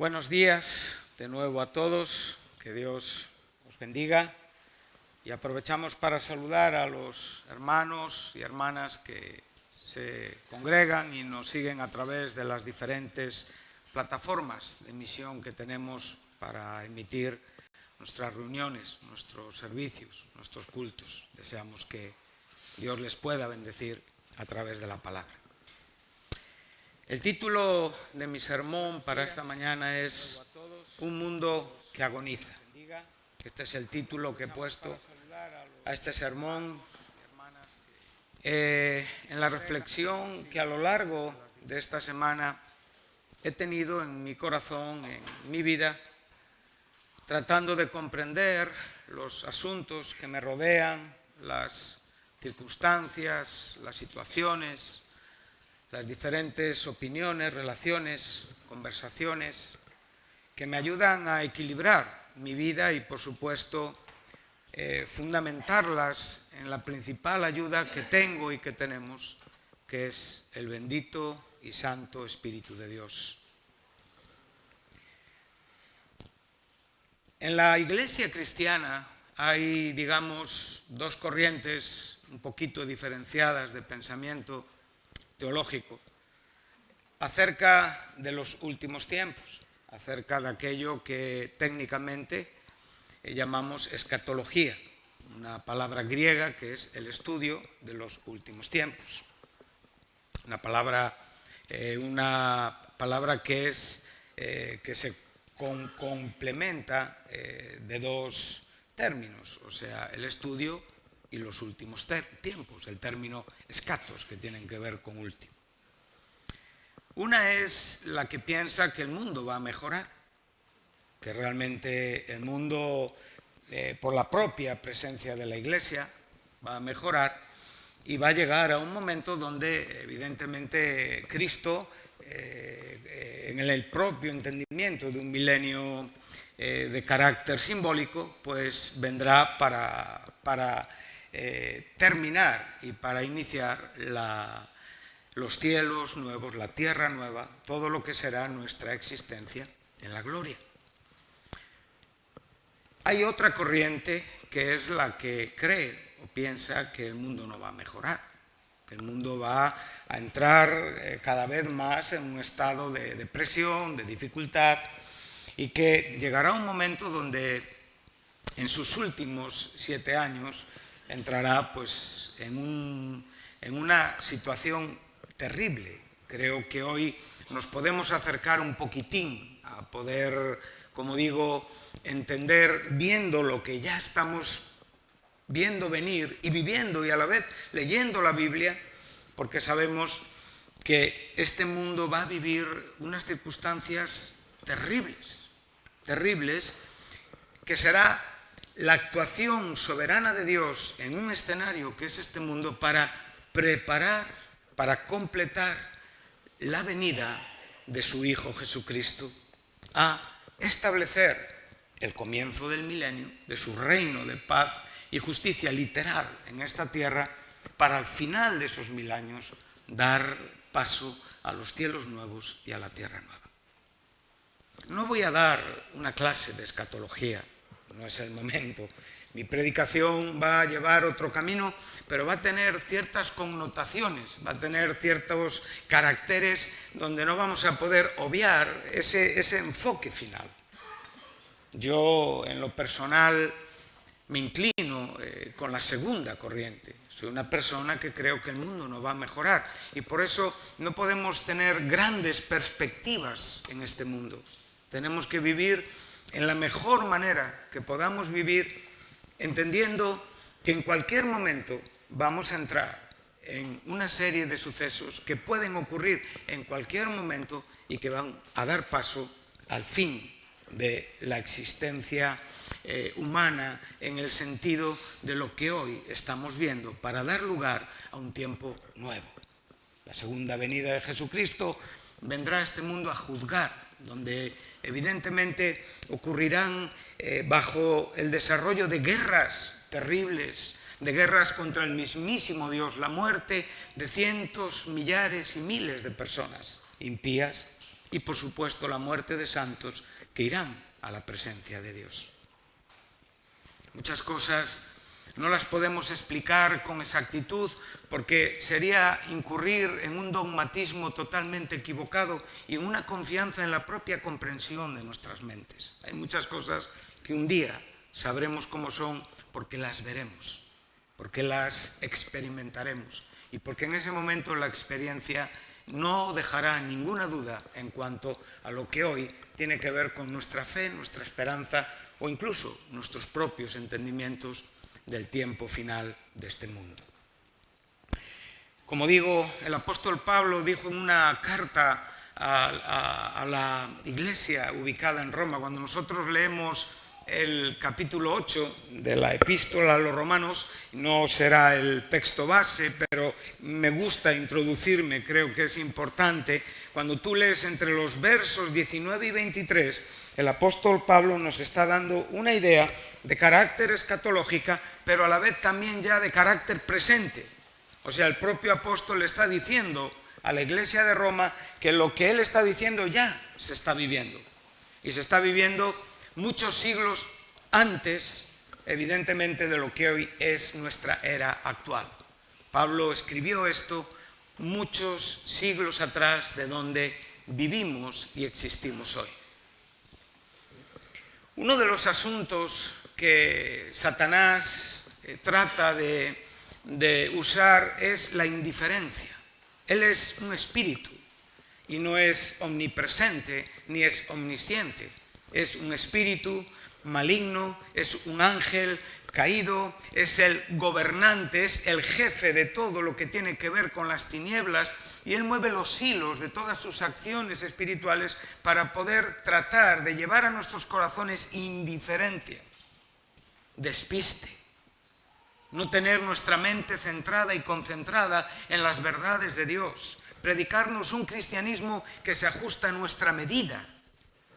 Buenos días de nuevo a todos, que Dios os bendiga y aprovechamos para saludar a los hermanos y hermanas que se congregan y nos siguen a través de las diferentes plataformas de emisión que tenemos para emitir nuestras reuniones, nuestros servicios, nuestros cultos. Deseamos que Dios les pueda bendecir a través de la palabra. El título de mi sermón para esta mañana es Un mundo que agoniza. Este es el título que he puesto a este sermón en la reflexión que a lo largo de esta semana he tenido en mi corazón, en mi vida, tratando de comprender los asuntos que me rodean, las circunstancias, las situaciones, las diferentes opiniones, relaciones, conversaciones que me ayudan a equilibrar mi vida y, por supuesto, fundamentarlas en la principal ayuda que tengo y que tenemos, que es el bendito y santo Espíritu de Dios. En la Iglesia cristiana hay, digamos, dos corrientes un poquito diferenciadas de pensamiento teológico acerca de los últimos tiempos, acerca de aquello que técnicamente llamamos escatología, una palabra griega que es el estudio de los últimos tiempos. Una palabra que se complementa de dos términos, o sea, el estudio y los últimos tiempos, el término escatos, que tienen que ver con último. Una es la que piensa que el mundo va a mejorar, que realmente el mundo, por la propia presencia de la Iglesia, va a mejorar y va a llegar a un momento donde, evidentemente, Cristo, en el propio entendimiento de un milenio de carácter simbólico, pues vendrá para terminar y para iniciar los cielos nuevos, la tierra nueva, todo lo que será nuestra existencia en la gloria. Hay otra corriente que es la que cree o piensa que el mundo no va a mejorar, que el mundo va a entrar cada vez más en un estado de depresión, de dificultad, y que llegará un momento donde en sus últimos 7 años entrará pues en una situación terrible. Creo que hoy nos podemos acercar un poquitín a poder, como digo, entender, viendo lo que ya estamos viendo venir y viviendo y a la vez leyendo la Biblia, porque sabemos que este mundo va a vivir unas circunstancias terribles, que será la actuación soberana de Dios en un escenario que es este mundo para preparar, para completar la venida de su Hijo Jesucristo, a establecer el comienzo del milenio, de su reino de paz y justicia literal en esta tierra, para al final de esos 1000 años dar paso a los cielos nuevos y a la tierra nueva. No voy a dar una clase de escatología, no es el momento. Mi predicación va a llevar otro camino, pero va a tener ciertas connotaciones, va a tener ciertos caracteres donde no vamos a poder obviar ese enfoque final. Yo, en lo personal, me inclino con la segunda corriente. Soy una persona que creo que el mundo no va a mejorar y por eso no podemos tener grandes perspectivas en este mundo. Tenemos que vivir en la mejor manera que podamos vivir, entendiendo que en cualquier momento vamos a entrar en una serie de sucesos que pueden ocurrir en cualquier momento y que van a dar paso al fin de la existencia humana en el sentido de lo que hoy estamos viendo, para dar lugar a un tiempo nuevo. La segunda venida de Jesucristo vendrá a este mundo a juzgar, donde evidentemente ocurrirán bajo el desarrollo de guerras terribles, de guerras contra el mismísimo Dios, la muerte de cientos, millares y miles de personas impías, y por supuesto la muerte de santos que irán a la presencia de Dios. Muchas cosas no las podemos explicar con exactitud porque sería incurrir en un dogmatismo totalmente equivocado y en una confianza en la propia comprensión de nuestras mentes. Hay muchas cosas que un día sabremos cómo son porque las veremos, porque las experimentaremos y porque en ese momento la experiencia no dejará ninguna duda en cuanto a lo que hoy tiene que ver con nuestra fe, nuestra esperanza o incluso nuestros propios entendimientos del tiempo final de este mundo. Como digo, el apóstol Pablo dijo en una carta a la iglesia ubicada en Roma, cuando nosotros leemos el capítulo 8 de la epístola a los romanos, no será el texto base, pero me gusta introducirme, creo que es importante. Cuando tú lees entre los versos 19 y 23, el apóstol Pablo nos está dando una idea de carácter escatológica, pero a la vez también ya de carácter presente. O sea, el propio apóstol le está diciendo a la iglesia de Roma que lo que él está diciendo ya se está viviendo. Y se está viviendo muchos siglos antes, evidentemente, de lo que hoy es nuestra era actual. Pablo escribió esto muchos siglos atrás de donde vivimos y existimos hoy. Uno de los asuntos que Satanás trata de usar es la indiferencia. Él es un espíritu y no es omnipresente ni es omnisciente. Es un espíritu maligno, es un ángel caído, es el gobernante, es el jefe de todo lo que tiene que ver con las tinieblas y él mueve los hilos de todas sus acciones espirituales para poder tratar de llevar a nuestros corazones indiferencia, despiste, no tener nuestra mente centrada y concentrada en las verdades de Dios, predicarnos un cristianismo que se ajusta a nuestra medida.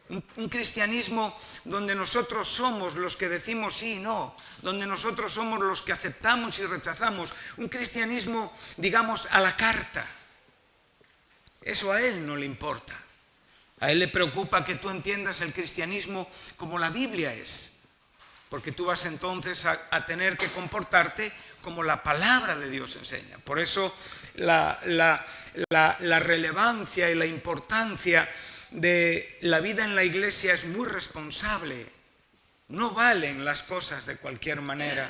Un cristianismo donde nosotros somos los que decimos sí y no, donde nosotros somos los que aceptamos y rechazamos. Un cristianismo, digamos, a la carta. Eso a él no le importa. A él le preocupa que tú entiendas el cristianismo como la Biblia es. Porque tú vas entonces a tener que comportarte como la palabra de Dios enseña. Por eso la relevancia y la importancia de la vida en la iglesia es muy responsable. No valen las cosas de cualquier manera.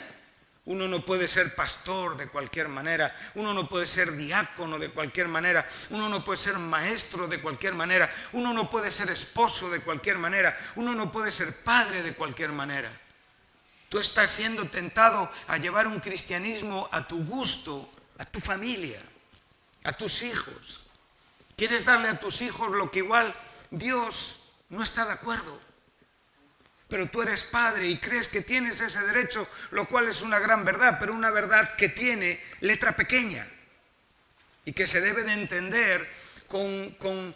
Uno no puede ser pastor de cualquier manera, uno no puede ser diácono de cualquier manera, uno no puede ser maestro de cualquier manera, uno no puede ser esposo de cualquier manera, uno no puede ser padre de cualquier manera. Tú estás siendo tentado a llevar un cristianismo a tu gusto, a tu familia, a tus hijos. Quieres darle a tus hijos lo que igual Dios no está de acuerdo. Pero tú eres padre y crees que tienes ese derecho, lo cual es una gran verdad, pero una verdad que tiene letra pequeña y que se debe de entender con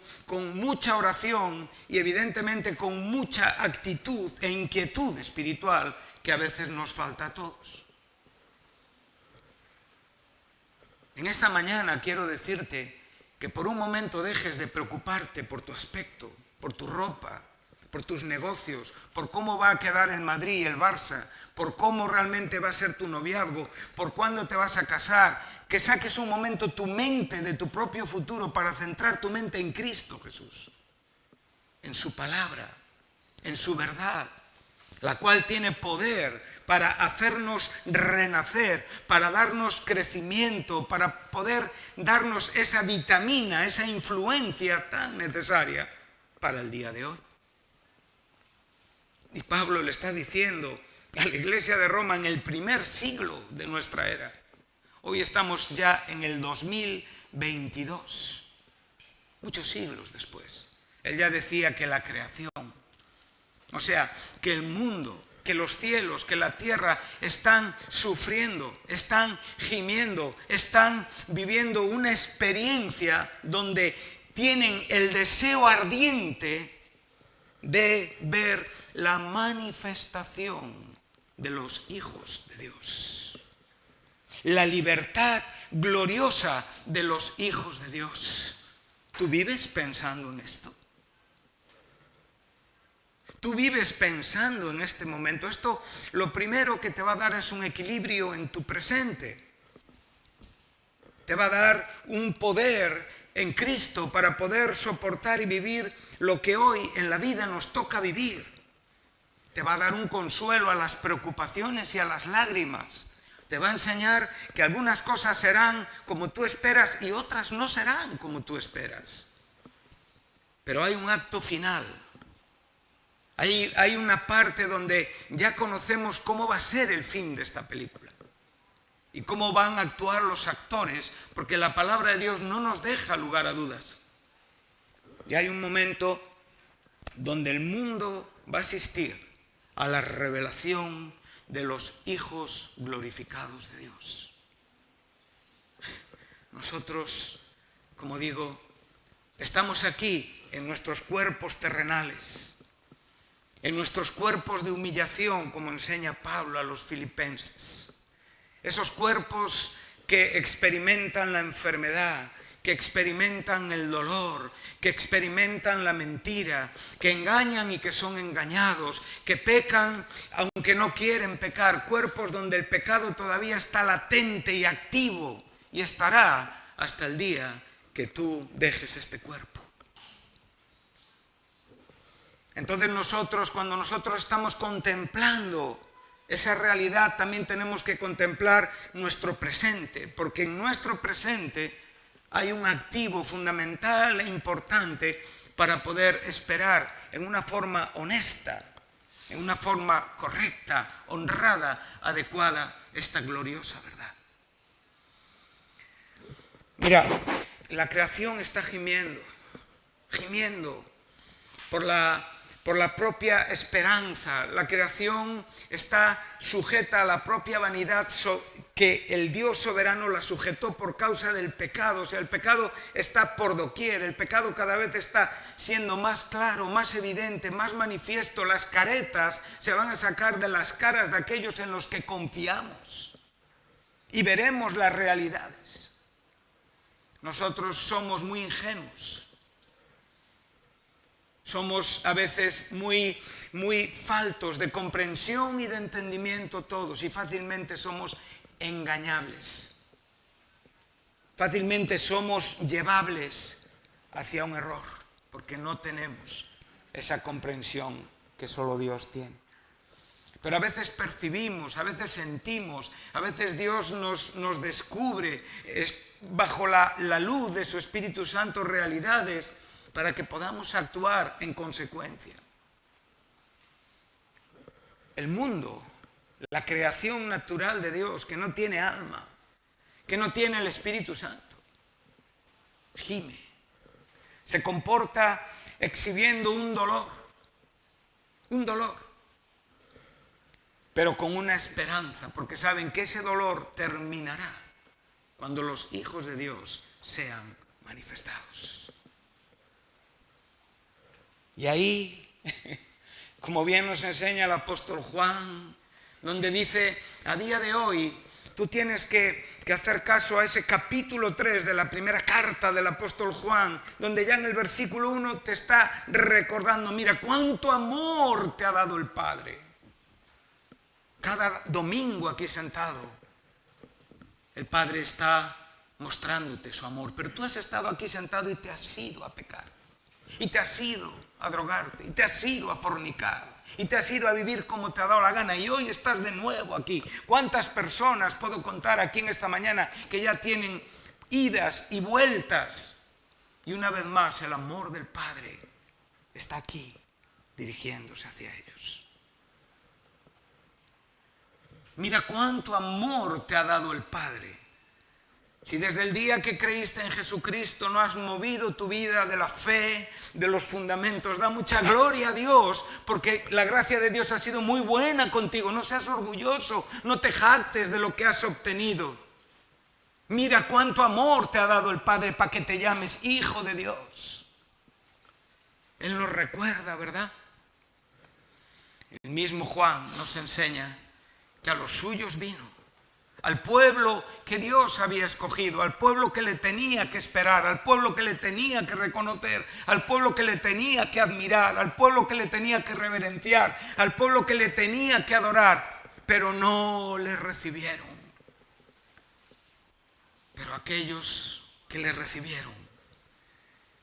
mucha oración y evidentemente con mucha actitud e inquietud espiritual que a veces nos falta a todos. En esta mañana quiero decirte que por un momento dejes de preocuparte por tu aspecto, por tu ropa, por tus negocios, por cómo va a quedar el Madrid y el Barça, por cómo realmente va a ser tu noviazgo, por cuándo te vas a casar, que saques un momento tu mente de tu propio futuro para centrar tu mente en Cristo Jesús, en su palabra, en su verdad, la cual tiene poder para hacernos renacer, para darnos crecimiento, para poder darnos esa vitamina, esa influencia tan necesaria para el día de hoy. Y Pablo le está diciendo a la iglesia de Roma en el primer siglo de nuestra era. Hoy estamos ya en el 2022, muchos siglos después. Él ya decía que la creación, o sea, que el mundo, que los cielos, que la tierra están sufriendo, están gimiendo, están viviendo una experiencia donde tienen el deseo ardiente de ver la manifestación de los hijos de Dios, la libertad gloriosa de los hijos de Dios. ¿Tú vives pensando en esto? Tú vives pensando en este momento. Esto lo primero que te va a dar es un equilibrio en tu presente. Te va a dar un poder en Cristo para poder soportar y vivir lo que hoy en la vida nos toca vivir. Te va a dar un consuelo a las preocupaciones y a las lágrimas. Te va a enseñar que algunas cosas serán como tú esperas y otras no serán como tú esperas. Pero hay un acto final. Hay una parte donde ya conocemos cómo va a ser el fin de esta película. Y cómo van a actuar los actores, porque la palabra de Dios no nos deja lugar a dudas. Y hay un momento donde el mundo va a asistir a la revelación de los hijos glorificados de Dios. Nosotros, como digo, estamos aquí en nuestros cuerpos terrenales, en nuestros cuerpos de humillación, como enseña Pablo a los filipenses. Esos cuerpos que experimentan la enfermedad, que experimentan el dolor, que experimentan la mentira, que engañan y que son engañados, que pecan aunque no quieren pecar, cuerpos donde el pecado todavía está latente y activo y estará hasta el día que tú dejes este cuerpo. Entonces cuando nosotros estamos contemplando esa realidad, también tenemos que contemplar nuestro presente, porque en nuestro presente hay un activo fundamental e importante para poder esperar en una forma honesta, en una forma correcta, honrada, adecuada, esta gloriosa verdad. Mira, la creación está gimiendo por la propia esperanza. La creación está sujeta a la propia vanidad que el Dios soberano la sujetó por causa del pecado. O sea, el pecado está por doquier, el pecado cada vez está siendo más claro, más evidente, más manifiesto. Las caretas se van a sacar de las caras de aquellos en los que confiamos y veremos las realidades. Nosotros somos muy ingenuos. Somos a veces muy faltos de comprensión y de entendimiento todos, y fácilmente somos engañables. Fácilmente somos llevables hacia un error, porque no tenemos esa comprensión que solo Dios tiene. Pero a veces percibimos, a veces sentimos, a veces Dios nos descubre bajo la luz de su Espíritu Santo realidades para que podamos actuar en consecuencia. El mundo, la creación natural de Dios, que no tiene alma, que no tiene el Espíritu Santo, gime, se comporta exhibiendo un dolor, pero con una esperanza, porque saben que ese dolor terminará cuando los hijos de Dios sean manifestados. Y ahí, como bien nos enseña el apóstol Juan, donde dice, a día de hoy, tú tienes que hacer caso a ese capítulo 3 de la primera carta del apóstol Juan, donde ya en el versículo 1 te está recordando, mira, cuánto amor te ha dado el Padre. Cada domingo aquí sentado, el Padre está mostrándote su amor, pero tú has estado aquí sentado y te has ido a pecar, y te has ido a drogarte, y te has ido a fornicar, y te has ido a vivir como te ha dado la gana, y hoy estás de nuevo aquí. ¿Cuántas personas puedo contar aquí en esta mañana que ya tienen idas y vueltas? Y una vez más el amor del Padre está aquí, dirigiéndose hacia ellos. Mira cuánto amor te ha dado el Padre. Si desde el día que creíste en Jesucristo no has movido tu vida de la fe, de los fundamentos, da mucha gloria a Dios, porque la gracia de Dios ha sido muy buena contigo. No seas orgulloso, no te jactes de lo que has obtenido. Mira cuánto amor te ha dado el Padre para que te llames hijo de Dios. Él nos recuerda, ¿verdad? El mismo Juan nos enseña que a los suyos vino, al pueblo que Dios había escogido, al pueblo que le tenía que esperar, al pueblo que le tenía que reconocer, al pueblo que le tenía que admirar, al pueblo que le tenía que reverenciar, al pueblo que le tenía que adorar, pero no le recibieron. Pero aquellos que le recibieron,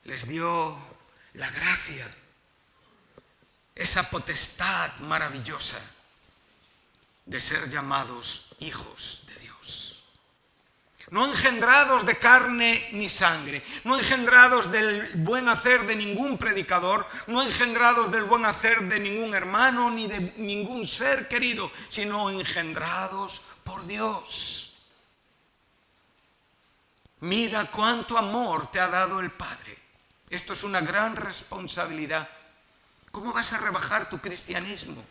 les dio la gracia, esa potestad maravillosa de ser llamados hijos de Dios. No engendrados de carne ni sangre, no engendrados del buen hacer de ningún predicador, no engendrados del buen hacer de ningún hermano ni de ningún ser querido, sino engendrados por Dios. Mira cuánto amor te ha dado el Padre. Esto es una gran responsabilidad. ¿Cómo vas a rebajar tu cristianismo?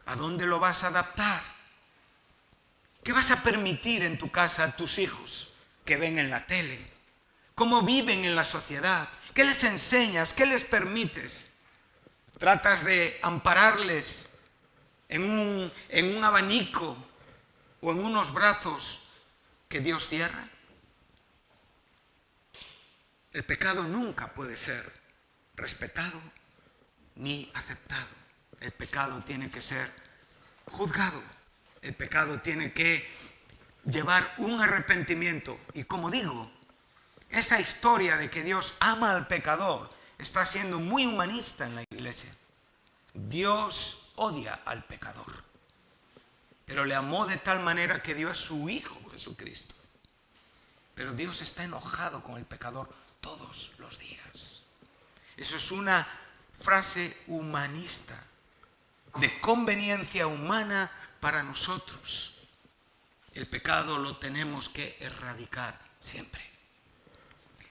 ¿A dónde lo vas a adaptar? ¿Qué vas a permitir en tu casa a tus hijos que ven en la tele? ¿Cómo viven en la sociedad? ¿Qué les enseñas? ¿Qué les permites? ¿Tratas de ampararles en un abanico o en unos brazos que Dios cierra? El pecado nunca puede ser respetado ni aceptado. El pecado tiene que ser juzgado. El pecado tiene que llevar un arrepentimiento. Y como digo, esa historia de que Dios ama al pecador está siendo muy humanista en la iglesia. Dios odia al pecador, pero le amó de tal manera que dio a su Hijo Jesucristo. Pero Dios está enojado con el pecador todos los días. Eso es una frase humanista, de conveniencia humana para nosotros. El pecado lo tenemos que erradicar siempre.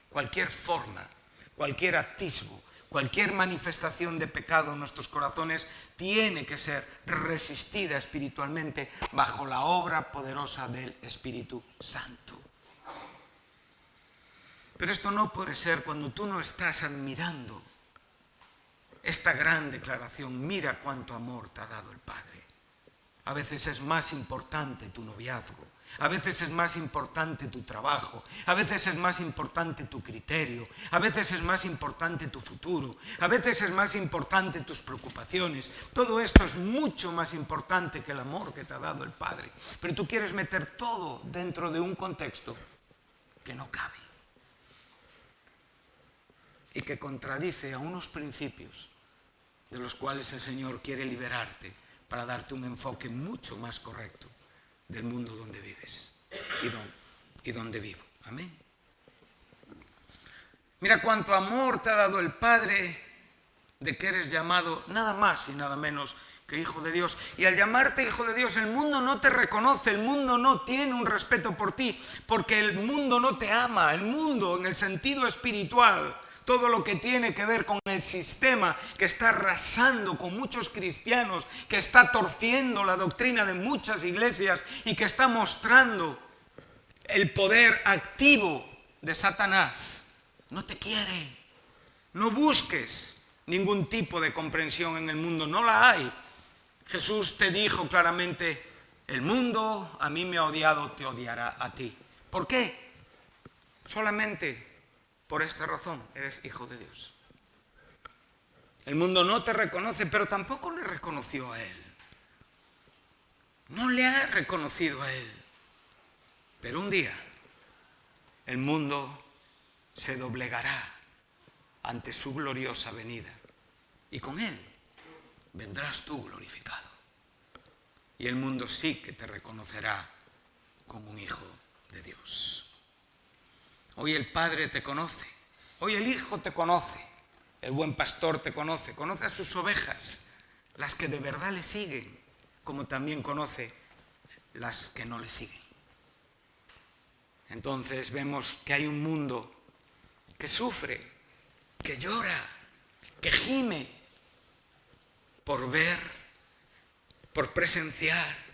Cualquier forma, cualquier atisbo, cualquier manifestación de pecado en nuestros corazones tiene que ser resistida espiritualmente bajo la obra poderosa del Espíritu Santo. Pero esto no puede ser cuando tú no estás admirando esta gran declaración. Mira cuánto amor te ha dado el Padre. A veces es más importante tu noviazgo, a veces es más importante tu trabajo, a veces es más importante tu criterio, a veces es más importante tu futuro, a veces es más importante tus preocupaciones. Todo esto es mucho más importante que el amor que te ha dado el Padre. Pero tú quieres meter todo dentro de un contexto que no cabe y que contradice a unos principios de los cuales el Señor quiere liberarte para darte un enfoque mucho más correcto del mundo donde vives y donde vivo. Amén. Mira cuánto amor te ha dado el Padre, de que eres llamado nada más y nada menos que hijo de Dios. Y al llamarte hijo de Dios, el mundo no te reconoce, el mundo no tiene un respeto por ti, porque el mundo no te ama. El mundo, en el sentido espiritual, todo lo que tiene que ver con el sistema que está arrasando con muchos cristianos, que está torciendo la doctrina de muchas iglesias y que está mostrando el poder activo de Satanás, no te quiere. No busques ningún tipo de comprensión en el mundo, no la hay. Jesús te dijo claramente: el mundo a mí me ha odiado, te odiará a ti. ¿Por qué? Solamente por esta razón eres hijo de Dios. El mundo no te reconoce, pero tampoco le reconoció a Él. No le ha reconocido a Él. Pero un día el mundo se doblegará ante su gloriosa venida. Y con Él vendrás tú glorificado. Y el mundo sí que te reconocerá como un hijo de Dios. Hoy el Padre te conoce, hoy el Hijo te conoce, el buen pastor te conoce, conoce a sus ovejas, las que de verdad le siguen, como también conoce las que no le siguen. Entonces vemos que hay un mundo que sufre, que llora, que gime por ver, por presenciar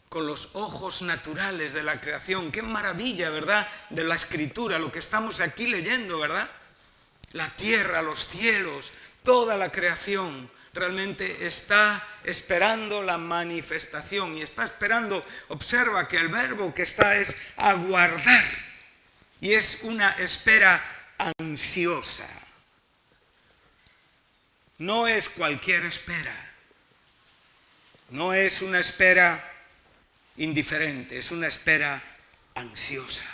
con los ojos naturales de la creación. Qué maravilla, ¿verdad?, de la Escritura, lo que estamos aquí leyendo, ¿verdad? La tierra, los cielos, toda la creación realmente está esperando la manifestación y está esperando, observa que el verbo que está es aguardar y es una espera ansiosa. No es cualquier espera, no es una espera indiferente, es una espera ansiosa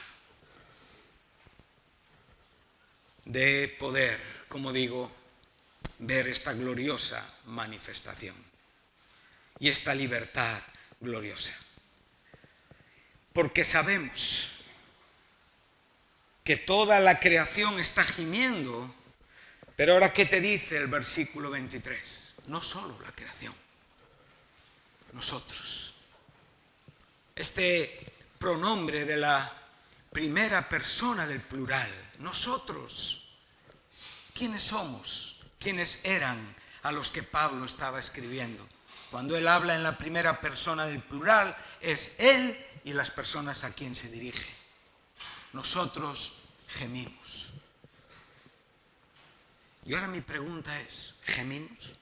de poder, como digo, ver esta gloriosa manifestación y esta libertad gloriosa. Porque sabemos que toda la creación está gimiendo, pero ahora, ¿qué te dice el versículo 23? No solo la creación, nosotros. Este pronombre de la primera persona del plural, nosotros. ¿Quiénes somos? ¿Quiénes eran a los que Pablo estaba escribiendo? Cuando él habla en la primera persona del plural, es él y las personas a quien se dirige. Nosotros gemimos. Y ahora mi pregunta es, ¿gemimos?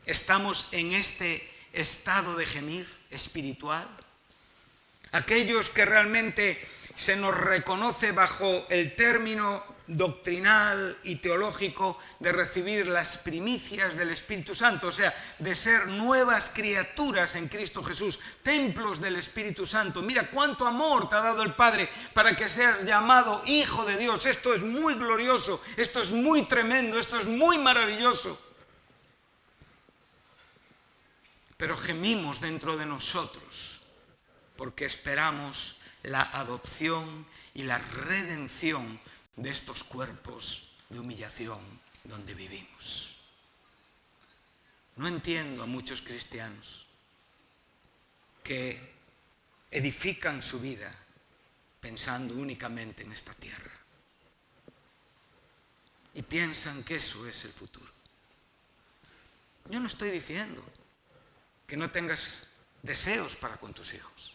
¿Estamos en este estado de gemir espiritual? Aquellos que realmente se nos reconoce bajo el término doctrinal y teológico de recibir las primicias del Espíritu Santo, o sea, de ser nuevas criaturas en Cristo Jesús, templos del Espíritu Santo. Mira cuánto amor te ha dado el Padre para que seas llamado Hijo de Dios. Esto es muy glorioso, esto es muy tremendo, esto es muy maravilloso. Pero gemimos dentro de nosotros porque esperamos la adopción y la redención de estos cuerpos de humillación donde vivimos. No entiendo a muchos cristianos que edifican su vida pensando únicamente en esta tierra y piensan que eso es el futuro. Yo no estoy diciendo que no tengas deseos para con tus hijos.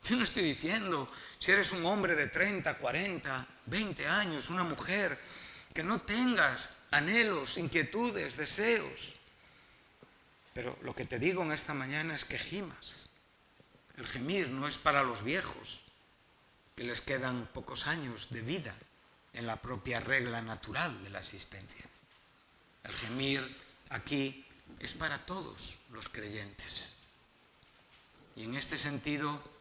Yo no estoy diciendo, si eres un hombre de 30, 40, 20 años, una mujer, que no tengas anhelos, inquietudes, deseos. Pero lo que te digo en esta mañana es que gimas. El gemir no es para los viejos, que les quedan pocos años de vida en la propia regla natural de la existencia. El gemir aquí es para todos los creyentes. Y en este sentido,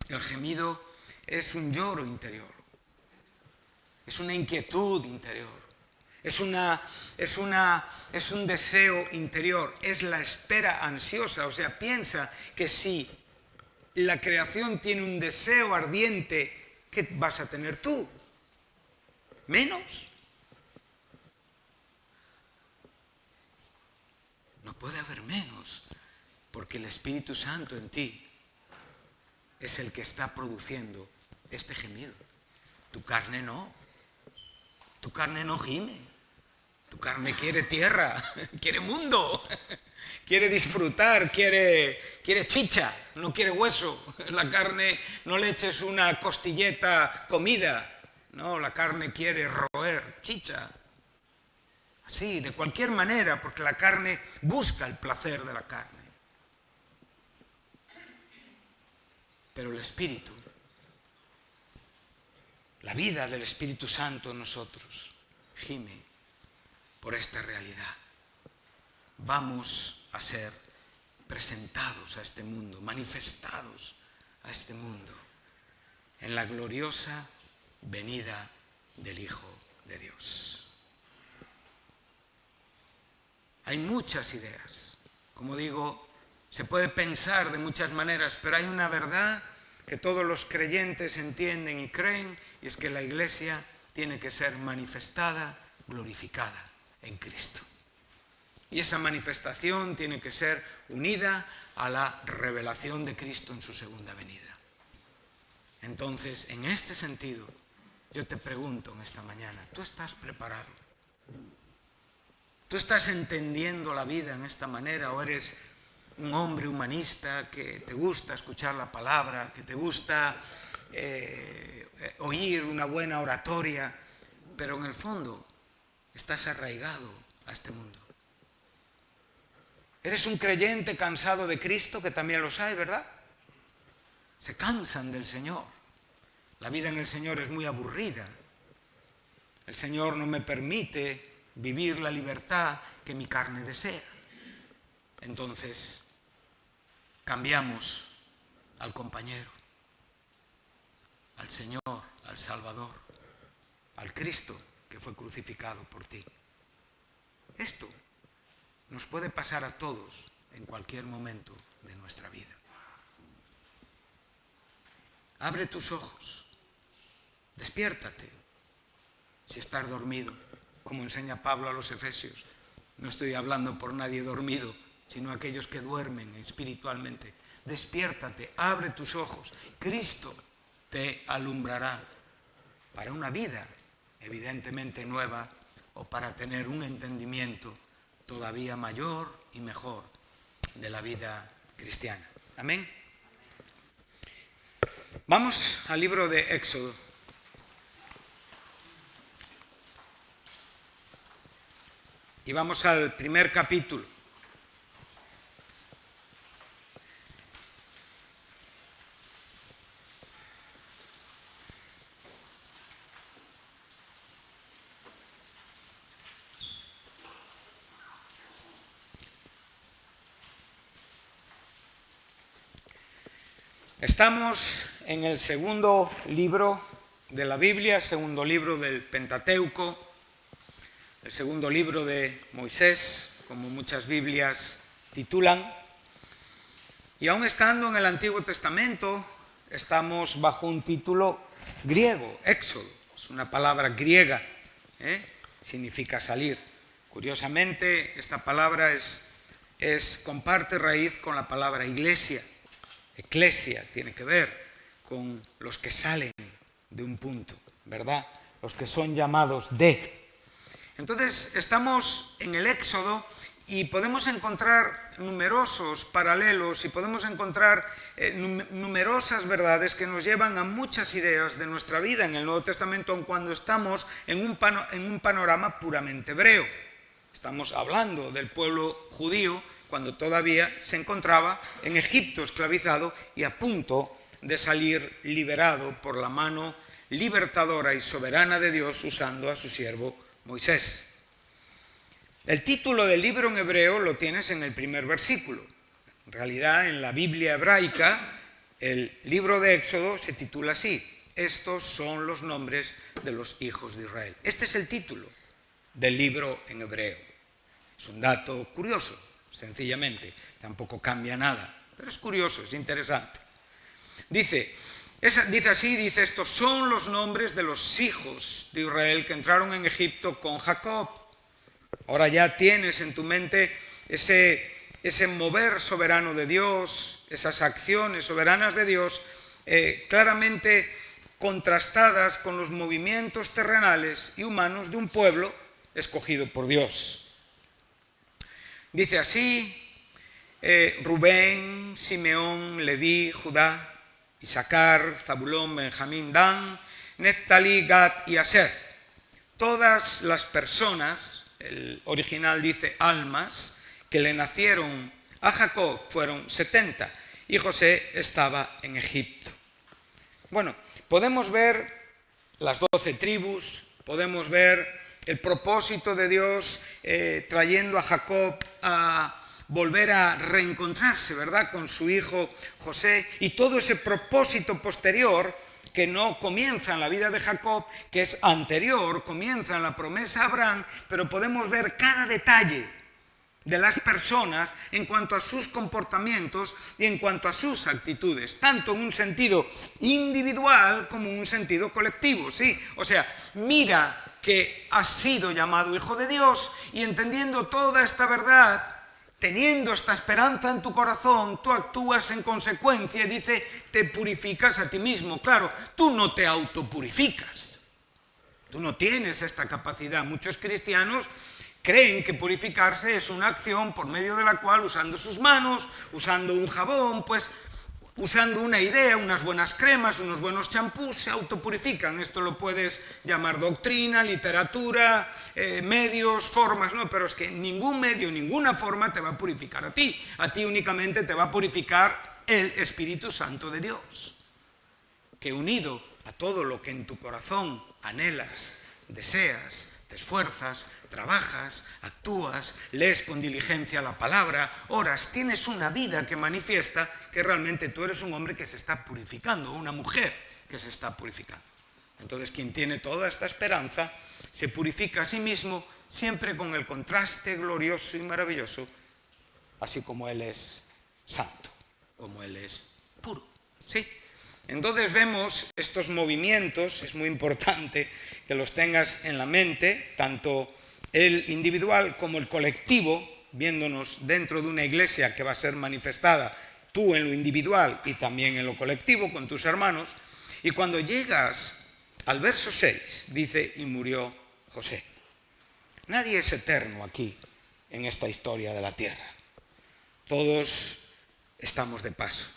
el gemido es un lloro interior, es una inquietud interior, es un deseo interior, es la espera ansiosa. O sea, piensa que si la creación tiene un deseo ardiente, ¿qué vas a tener tú? ¿Menos? No puede haber menos, porque el Espíritu Santo en ti es el que está produciendo este gemido. Tu carne no. Tu carne no gime. Tu carne quiere tierra, quiere mundo, quiere disfrutar, quiere chicha, no quiere hueso. La carne no le eches una costilleta comida. No, la carne quiere roer chicha. Así, de cualquier manera, porque la carne busca el placer de la carne. Pero el Espíritu, la vida del Espíritu Santo en nosotros, gime por esta realidad. Vamos a ser presentados a este mundo, manifestados a este mundo, en la gloriosa venida del Hijo de Dios. Hay muchas ideas, como digo, se puede pensar de muchas maneras, pero hay una verdad que todos los creyentes entienden y creen, y es que la Iglesia tiene que ser manifestada, glorificada en Cristo. Y esa manifestación tiene que ser unida a la revelación de Cristo en su segunda venida. Entonces, en este sentido, yo te pregunto en esta mañana, ¿tú estás preparado? ¿Tú estás entendiendo la vida en esta manera o eres un hombre humanista que te gusta escuchar la palabra, que te gusta oír una buena oratoria, pero en el fondo estás arraigado a este mundo? ¿Eres un creyente cansado de Cristo? Que también los hay, ¿verdad? Se cansan del Señor. La vida en el Señor es muy aburrida. El Señor no me permite vivir la libertad que mi carne desea. Entonces, cambiamos al compañero, al Señor, al Salvador, al Cristo que fue crucificado por ti. Esto nos puede pasar a todos en cualquier momento de nuestra vida. Abre tus ojos, despiértate. Si estás dormido, como enseña Pablo a los Efesios, no estoy hablando por nadie dormido, sino aquellos que duermen espiritualmente. Despiértate, abre tus ojos. Cristo te alumbrará para una vida evidentemente nueva o para tener un entendimiento todavía mayor y mejor de la vida cristiana. Amén. Vamos al libro de Éxodo. Y vamos al primer capítulo. Estamos en el segundo libro de la Biblia, segundo libro del Pentateuco, el segundo libro de Moisés, como muchas Biblias titulan. Y aún estando en el Antiguo Testamento, estamos bajo un título griego, Éxodo. Es una palabra griega, significa salir. Curiosamente, esta palabra comparte raíz con la palabra iglesia. Eclesia tiene que ver con los que salen de un punto, ¿verdad? Los que son llamados de. Entonces, estamos en el Éxodo y podemos encontrar numerosos paralelos y podemos encontrar numerosas verdades que nos llevan a muchas ideas de nuestra vida en el Nuevo Testamento, aun cuando estamos en un panorama puramente hebreo. Estamos hablando del pueblo judío cuando todavía se encontraba en Egipto esclavizado y a punto de salir liberado por la mano libertadora y soberana de Dios usando a su siervo Moisés. El título del libro en hebreo lo tienes en el primer versículo. En realidad, en la Biblia hebraica, el libro de Éxodo se titula así: estos son los nombres de los hijos de Israel. Este es el título del libro en hebreo. Es un dato curioso. Sencillamente, tampoco cambia nada, pero es curioso, es interesante. Dice así, estos son los nombres de los hijos de Israel que entraron en Egipto con Jacob. Ahora ya tienes en tu mente ese mover soberano de Dios, esas acciones soberanas de Dios, claramente contrastadas con los movimientos terrenales y humanos de un pueblo escogido por Dios. Dice así: Rubén, Simeón, Leví, Judá, Isaacar, Zabulón, Benjamín, Dan, Neftalí, Gad y Aser. Todas las personas, el original dice almas, que le nacieron a Jacob fueron 70 y José estaba en Egipto. Bueno, podemos ver las 12 tribus, podemos ver el propósito de Dios trayendo a Jacob a volver a reencontrarse, ¿verdad?, con su hijo José, y todo ese propósito posterior que no comienza en la vida de Jacob, que es anterior, comienza en la promesa a Abraham, pero podemos ver cada detalle de las personas en cuanto a sus comportamientos y en cuanto a sus actitudes, tanto en un sentido individual como en un sentido colectivo, ¿sí? O sea, mira que has sido llamado hijo de Dios y entendiendo toda esta verdad, teniendo esta esperanza en tu corazón, tú actúas en consecuencia y dice, te purificas a ti mismo. Claro, tú no te autopurificas, tú no tienes esta capacidad. Muchos cristianos creen que purificarse es una acción por medio de la cual, usando sus manos, usando un jabón, pues usando una idea, unas buenas cremas, unos buenos champús, se autopurifican. Esto lo puedes llamar doctrina, literatura, medios, formas, no, pero es que ningún medio, ninguna forma te va a purificar a ti. A ti únicamente te va a purificar el Espíritu Santo de Dios, que unido a todo lo que en tu corazón anhelas, deseas, te esfuerzas, trabajas, actúas, lees con diligencia la palabra, oras, tienes una vida que manifiesta que realmente tú eres un hombre que se está purificando, una mujer que se está purificando. Entonces, quien tiene toda esta esperanza se purifica a sí mismo siempre con el contraste glorioso y maravilloso, así como Él es santo, como Él es puro. ¿Sí? Entonces vemos estos movimientos, es muy importante que los tengas en la mente, tanto el individual como el colectivo, viéndonos dentro de una iglesia que va a ser manifestada, tú en lo individual y también en lo colectivo, con tus hermanos. Y cuando llegas al verso 6, dice, y murió José. Nadie es eterno aquí, en esta historia de la tierra. Todos estamos de paso.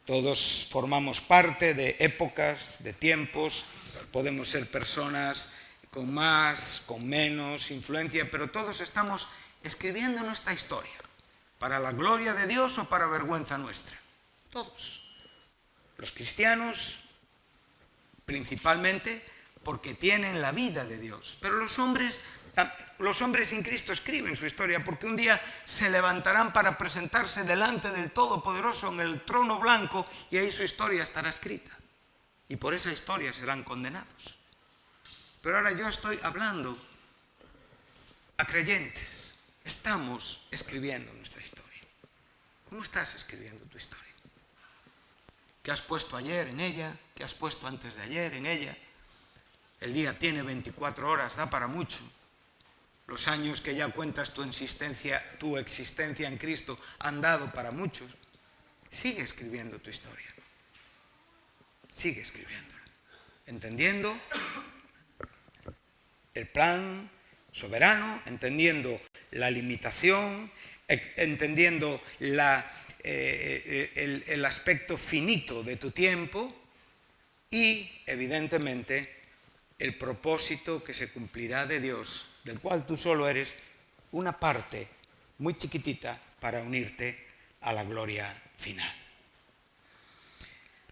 Todos formamos parte de épocas, de tiempos, podemos ser personas con más, con menos influencia, pero todos estamos escribiendo nuestra historia, para la gloria de Dios o para vergüenza nuestra. Todos. Los cristianos, principalmente, porque tienen la vida de Dios, pero los hombres sin Cristo escriben su historia, porque un día se levantarán para presentarse delante del Todopoderoso en el trono blanco y ahí su historia estará escrita. Y por esa historia serán condenados. Pero ahora yo estoy hablando a creyentes. Estamos escribiendo nuestra historia. ¿Cómo estás escribiendo tu historia? ¿Qué has puesto ayer en ella? ¿Qué has puesto antes de ayer en ella? El día tiene 24 horas, da para mucho. Los años que ya cuentas tu existencia en Cristo han dado para muchos. Sigue escribiendo tu historia. Sigue escribiéndola. Entendiendo el plan soberano, entendiendo la limitación, entendiendo el aspecto finito de tu tiempo y, evidentemente, el propósito que se cumplirá de Dios, del cual tú solo eres una parte muy chiquitita para unirte a la gloria final.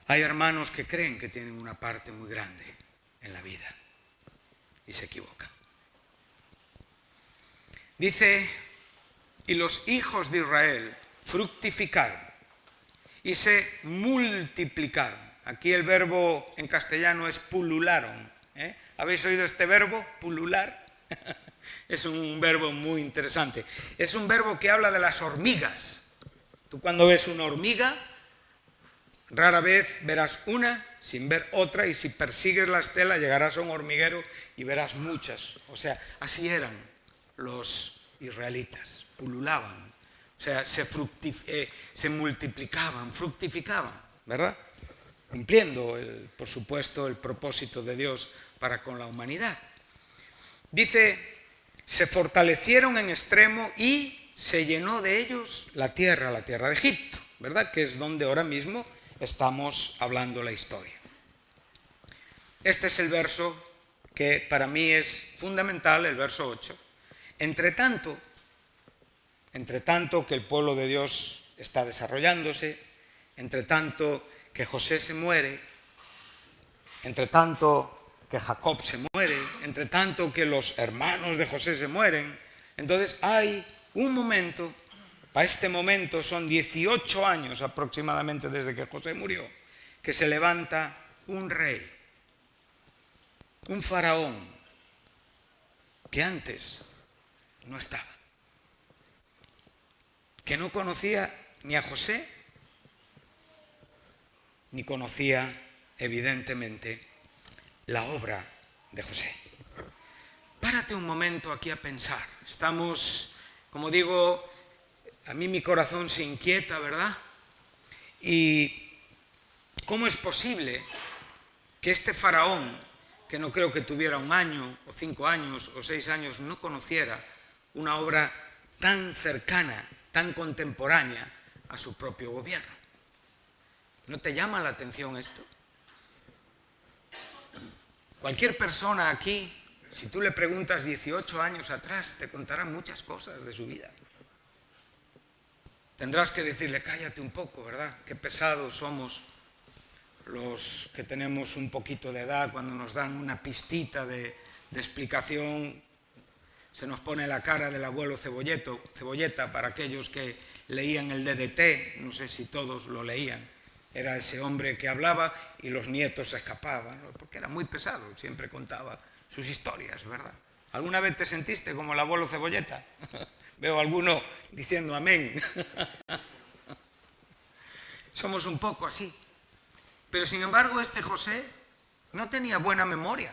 Hay hermanos que creen que tienen una parte muy grande en la vida y se equivocan. Dice, y los hijos de Israel fructificaron y se multiplicaron. Aquí el verbo en castellano es pulularon. ¿Habéis oído este verbo? Pulular. Es un verbo muy interesante. Es un verbo que habla de las hormigas. Tú cuando ves una hormiga, rara vez verás una sin ver otra, y si persigues la estela llegarás a un hormiguero y verás muchas. O sea, así eran los israelitas, pululaban. O sea, se multiplicaban, fructificaban, ¿verdad? Cumpliendo, por supuesto, el propósito de Dios para con la humanidad. Dice, se fortalecieron en extremo y se llenó de ellos la tierra de Egipto, ¿verdad? Que es donde ahora mismo estamos hablando la historia. Este es el verso que para mí es fundamental, el verso 8. Entre tanto que el pueblo de Dios está desarrollándose, entre tanto que José se muere, entre tanto que Jacob se muere, entre tanto que los hermanos de José se mueren, entonces hay un momento, para este momento son 18 años aproximadamente desde que José murió, que se levanta un rey, un faraón, que antes no estaba, que no conocía ni a José, ni conocía, evidentemente, la obra de José. Párate un momento aquí a pensar. Estamos, como digo, a mí mi corazón se inquieta, ¿verdad? Y ¿cómo es posible que este faraón, que no creo que tuviera 1 año, o 5 años, o 6 años, no conociera una obra tan cercana, tan contemporánea a su propio gobierno? ¿No te llama la atención esto? Cualquier persona aquí, si tú le preguntas 18 años atrás, te contará muchas cosas de su vida. Tendrás que decirle, cállate un poco, ¿verdad? Qué pesados somos los que tenemos un poquito de edad cuando nos dan una pistita de explicación. Se nos pone la cara del abuelo Cebolleta para aquellos que leían el DDT, no sé si todos lo leían. Era ese hombre que hablaba y los nietos se escapaban, ¿no? Porque era muy pesado, siempre contaba sus historias, ¿verdad? ¿Alguna vez te sentiste como el abuelo Cebolleta? Veo a alguno diciendo amén. Somos un poco así. Pero sin embargo este José no tenía buena memoria.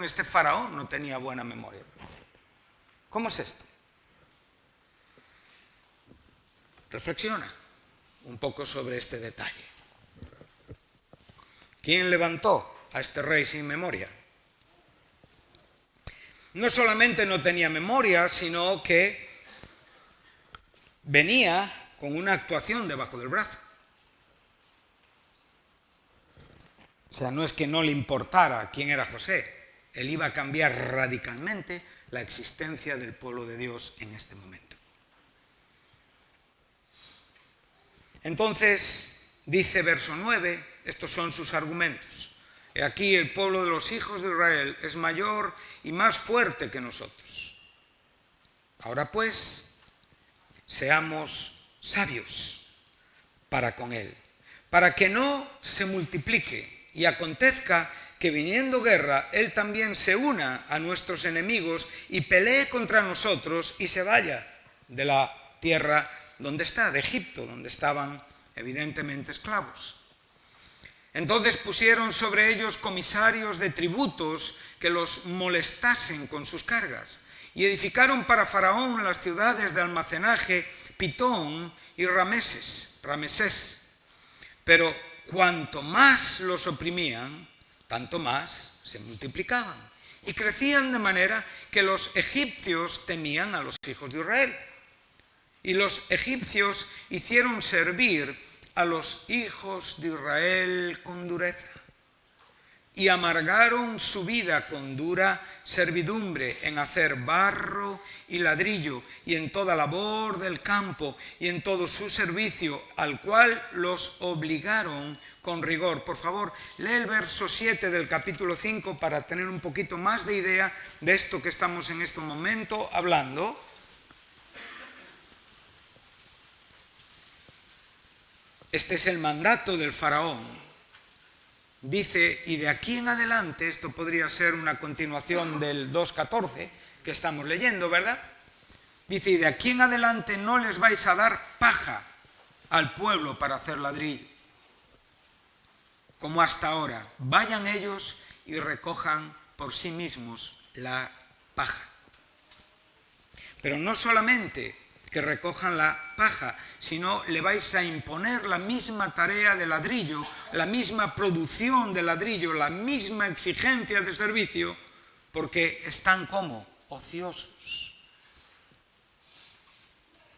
Este faraón no tenía buena memoria. ¿Cómo es esto? Reflexiona un poco sobre este detalle. ¿Quién levantó a este rey sin memoria? No solamente no tenía memoria, sino que venía con una actuación debajo del brazo. O sea, no es que no le importara quién era José, él iba a cambiar radicalmente la existencia del pueblo de Dios en este momento. Entonces, dice verso 9, estos son sus argumentos. He aquí el pueblo de los hijos de Israel es mayor y más fuerte que nosotros. Ahora pues, seamos sabios para con él, para que no se multiplique y acontezca que viniendo guerra, él también se una a nuestros enemigos y pelee contra nosotros y se vaya de la tierra donde está, de Egipto, donde estaban evidentemente esclavos. Entonces pusieron sobre ellos comisarios de tributos que los molestasen con sus cargas y edificaron para Faraón las ciudades de almacenaje Pitón y Ramesés. Pero cuanto más los oprimían, tanto más se multiplicaban y crecían de manera que los egipcios temían a los hijos de Israel. Y los egipcios hicieron servir a los hijos de Israel con dureza y amargaron su vida con dura servidumbre en hacer barro y ladrillo y en toda labor del campo y en todo su servicio, al cual los obligaron con rigor. Por favor, lee el verso 7 del capítulo 5 para tener un poquito más de idea de esto que estamos en este momento hablando. Este es el mandato del faraón. Dice, y de aquí en adelante, esto podría ser una continuación del 2.14 que estamos leyendo, ¿verdad? Dice, y de aquí en adelante no les vais a dar paja al pueblo para hacer ladrillo, como hasta ahora. Vayan ellos y recojan por sí mismos la paja. Pero no solamente que recojan la paja, sino le vais a imponer la misma tarea de ladrillo, la misma producción de ladrillo, la misma exigencia de servicio, porque están como ociosos.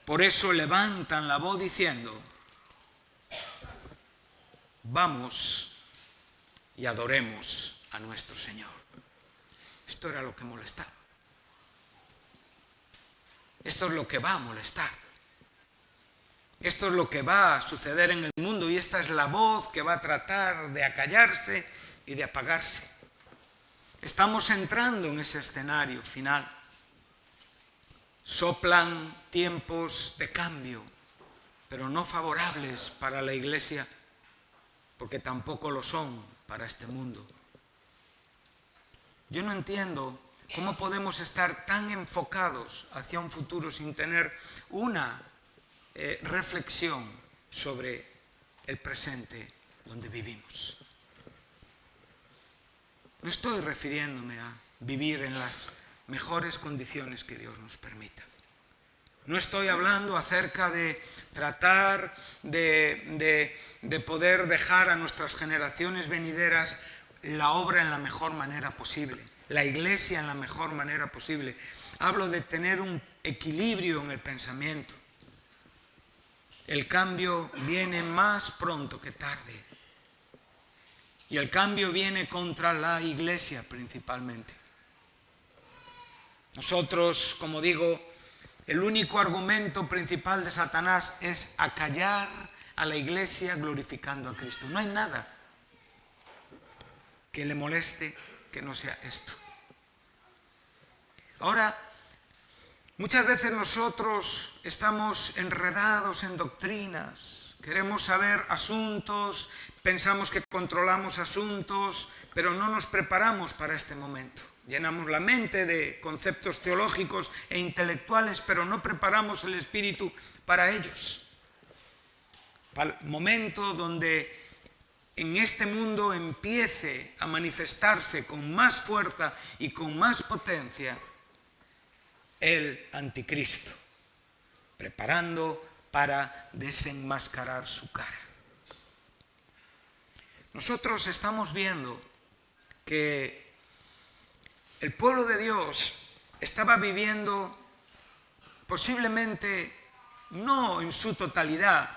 Por eso levantan la voz diciendo, vamos y adoremos a nuestro Señor. Esto era lo que molestaba. Esto es lo que va a molestar. Esto es lo que va a suceder en el mundo y esta es la voz que va a tratar de acallarse y de apagarse. Estamos entrando en ese escenario final. Soplan tiempos de cambio, pero no favorables para la Iglesia, porque tampoco lo son para este mundo. Yo no entiendo ¿cómo podemos estar tan enfocados hacia un futuro sin tener una reflexión sobre el presente donde vivimos? No estoy refiriéndome a vivir en las mejores condiciones que Dios nos permita. No estoy hablando acerca de tratar de poder dejar a nuestras generaciones venideras la obra en la mejor manera posible, la Iglesia en la mejor manera posible. Hablo de tener un equilibrio en el pensamiento. el cambio viene más pronto que tarde. Y el cambio viene contra la iglesia principalmente. Nosotros, como digo, el único argumento principal de Satanás es acallar a la iglesia glorificando a Cristo. No hay nada que le moleste que no sea esto. Ahora, muchas veces nosotros estamos enredados en doctrinas, queremos saber asuntos, pensamos que controlamos asuntos, pero no nos preparamos para este momento. Llenamos la mente de conceptos teológicos e intelectuales, pero no preparamos el espíritu para ellos. Para el momento donde en este mundo empiece a manifestarse con más fuerza y con más potencia el anticristo, preparando para desenmascarar su cara. Nosotros estamos viendo que el pueblo de Dios estaba viviendo posiblemente no en su totalidad,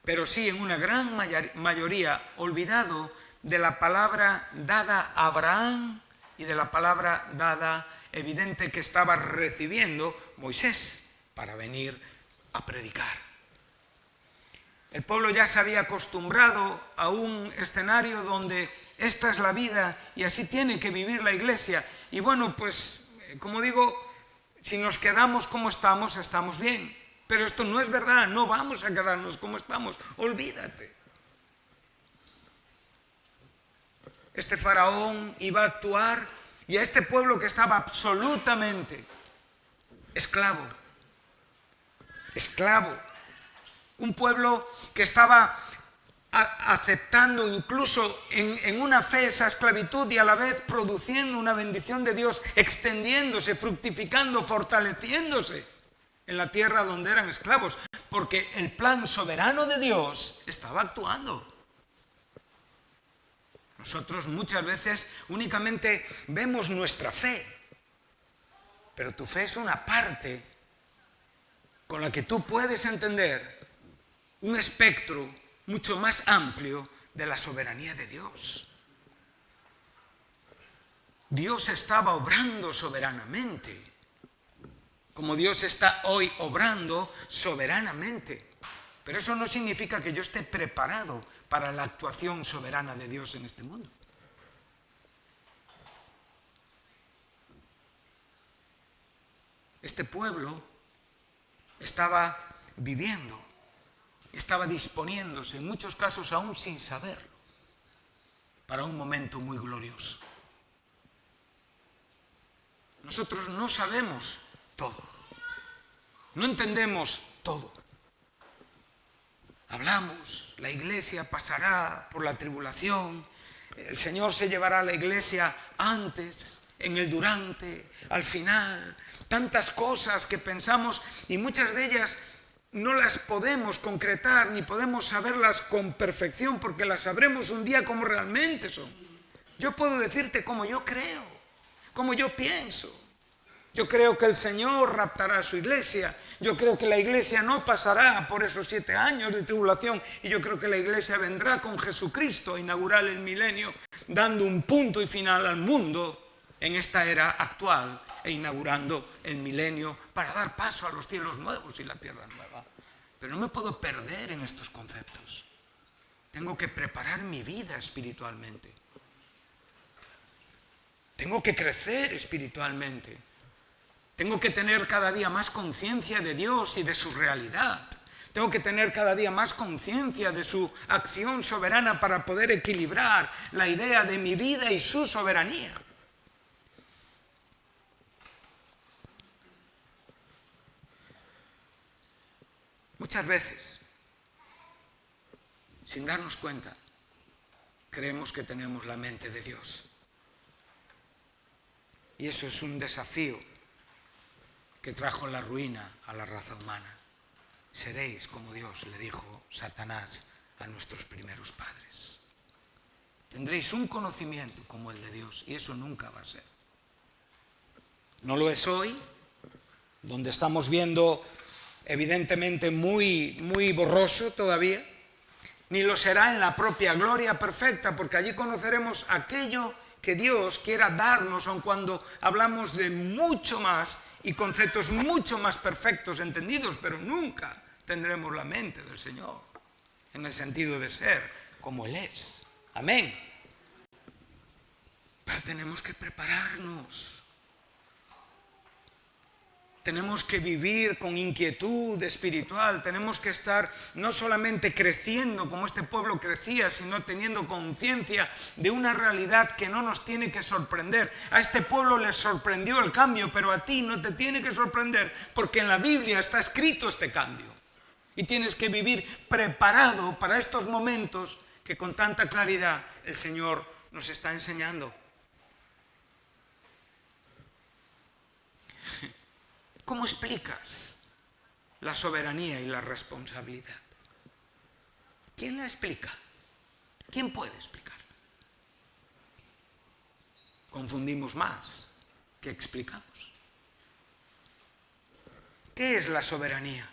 pero sí en una gran mayoría olvidado de la palabra dada a Abraham y de la palabra dada evidente que estaba recibiendo Moisés para venir a predicar. El pueblo ya se había acostumbrado a un escenario donde esta es la vida y así tiene que vivir la iglesia. Y bueno, pues, como digo, si nos quedamos como estamos, estamos bien. Pero esto no es verdad, no vamos a quedarnos como estamos, olvídate. Este faraón iba a actuar y a este pueblo que estaba absolutamente esclavo, un pueblo que estaba aceptando incluso en una fe esa esclavitud y a la vez produciendo una bendición de Dios, extendiéndose, fructificando, fortaleciéndose en la tierra donde eran esclavos, porque el plan soberano de Dios estaba actuando. Nosotros muchas veces únicamente vemos nuestra fe, pero tu fe es una parte con la que tú puedes entender un espectro mucho más amplio de la soberanía de Dios. Dios estaba obrando soberanamente, como Dios está hoy obrando soberanamente. Pero eso no significa que yo esté preparado para la actuación soberana de Dios en este mundo. Este pueblo estaba viviendo, estaba disponiéndose, en muchos casos aún sin saberlo, para un momento muy glorioso. Nosotros no sabemos todo, no entendemos todo. Hablamos, la iglesia pasará por la tribulación, el Señor se llevará a la iglesia antes, en el durante, al final, tantas cosas que pensamos y muchas de ellas no las podemos concretar ni podemos saberlas con perfección porque las sabremos un día como realmente son. Yo puedo decirte como yo creo, como yo pienso. Yo creo que el Señor raptará a su iglesia. Yo creo que la iglesia no pasará por esos 7 años de tribulación. Y yo creo que la iglesia vendrá con Jesucristo a inaugurar el milenio, dando un punto y final al mundo en esta era actual e inaugurando el milenio para dar paso a los cielos nuevos y la tierra nueva. Pero no me puedo perder en estos conceptos. Tengo que preparar mi vida espiritualmente. Tengo que crecer espiritualmente. Tengo que tener cada día más conciencia de Dios y de su realidad. Tengo que tener cada día más conciencia de su acción soberana para poder equilibrar la idea de mi vida y su soberanía. Muchas veces, sin darnos cuenta, creemos que tenemos la mente de Dios. Y eso es un desafío que trajo la ruina a la raza humana. Seréis como Dios, le dijo Satanás a nuestros primeros padres. Tendréis un conocimiento como el de Dios y eso nunca va a ser. No lo es hoy, donde estamos viendo evidentemente muy borroso todavía, ni lo será en la propia gloria perfecta, porque allí conoceremos aquello que Dios quiera darnos, aun cuando hablamos de mucho más y conceptos mucho más perfectos entendidos, pero nunca tendremos la mente del Señor, en el sentido de ser como Él es. Amén. Pero tenemos que prepararnos. Tenemos que vivir con inquietud espiritual, tenemos que estar no solamente creciendo como este pueblo crecía, sino teniendo conciencia de una realidad que no nos tiene que sorprender. A este pueblo les sorprendió el cambio, pero a ti no te tiene que sorprender, porque en la Biblia está escrito este cambio. Y tienes que vivir preparado para estos momentos que con tanta claridad el Señor nos está enseñando. ¿Cómo explicas la soberanía y la responsabilidad? ¿Quién la explica? ¿Quién puede explicarla? Confundimos más que explicamos. ¿Qué es la soberanía?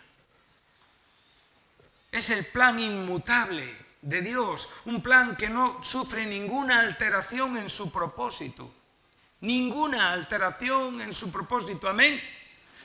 Es el plan inmutable de Dios, un plan que no sufre ninguna alteración en su propósito. Ninguna alteración en su propósito. Amén.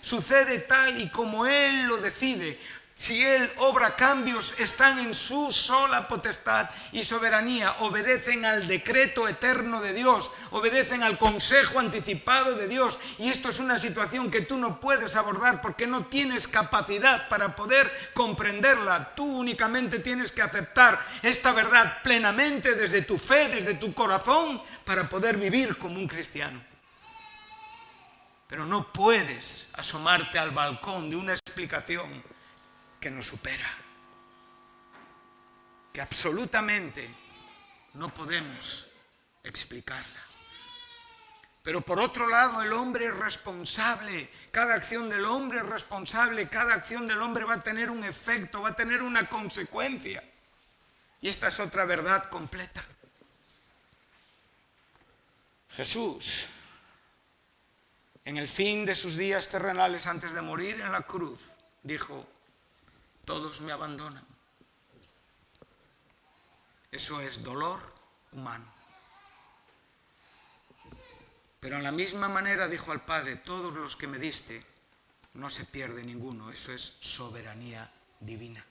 Sucede tal y como Él lo decide. Si Él obra cambios, están en su sola potestad y soberanía. Obedecen al decreto eterno de Dios, obedecen al consejo anticipado de Dios. Y esto es una situación que tú no puedes abordar porque no tienes capacidad para poder comprenderla. Tú únicamente tienes que aceptar esta verdad plenamente desde tu fe, desde tu corazón, para poder vivir como un cristiano. Pero no puedes asomarte al balcón de una explicación que nos supera, que absolutamente no podemos explicarla. Pero por otro lado, el hombre es responsable, cada acción del hombre es responsable, cada acción del hombre va a tener un efecto, va a tener una consecuencia. Y esta es otra verdad completa. Jesús, en el fin de sus días terrenales, antes de morir en la cruz, dijo: todos me abandonan. Eso es dolor humano. Pero en la misma manera dijo al Padre: todos los que me diste, no se pierde ninguno. Eso es soberanía divina.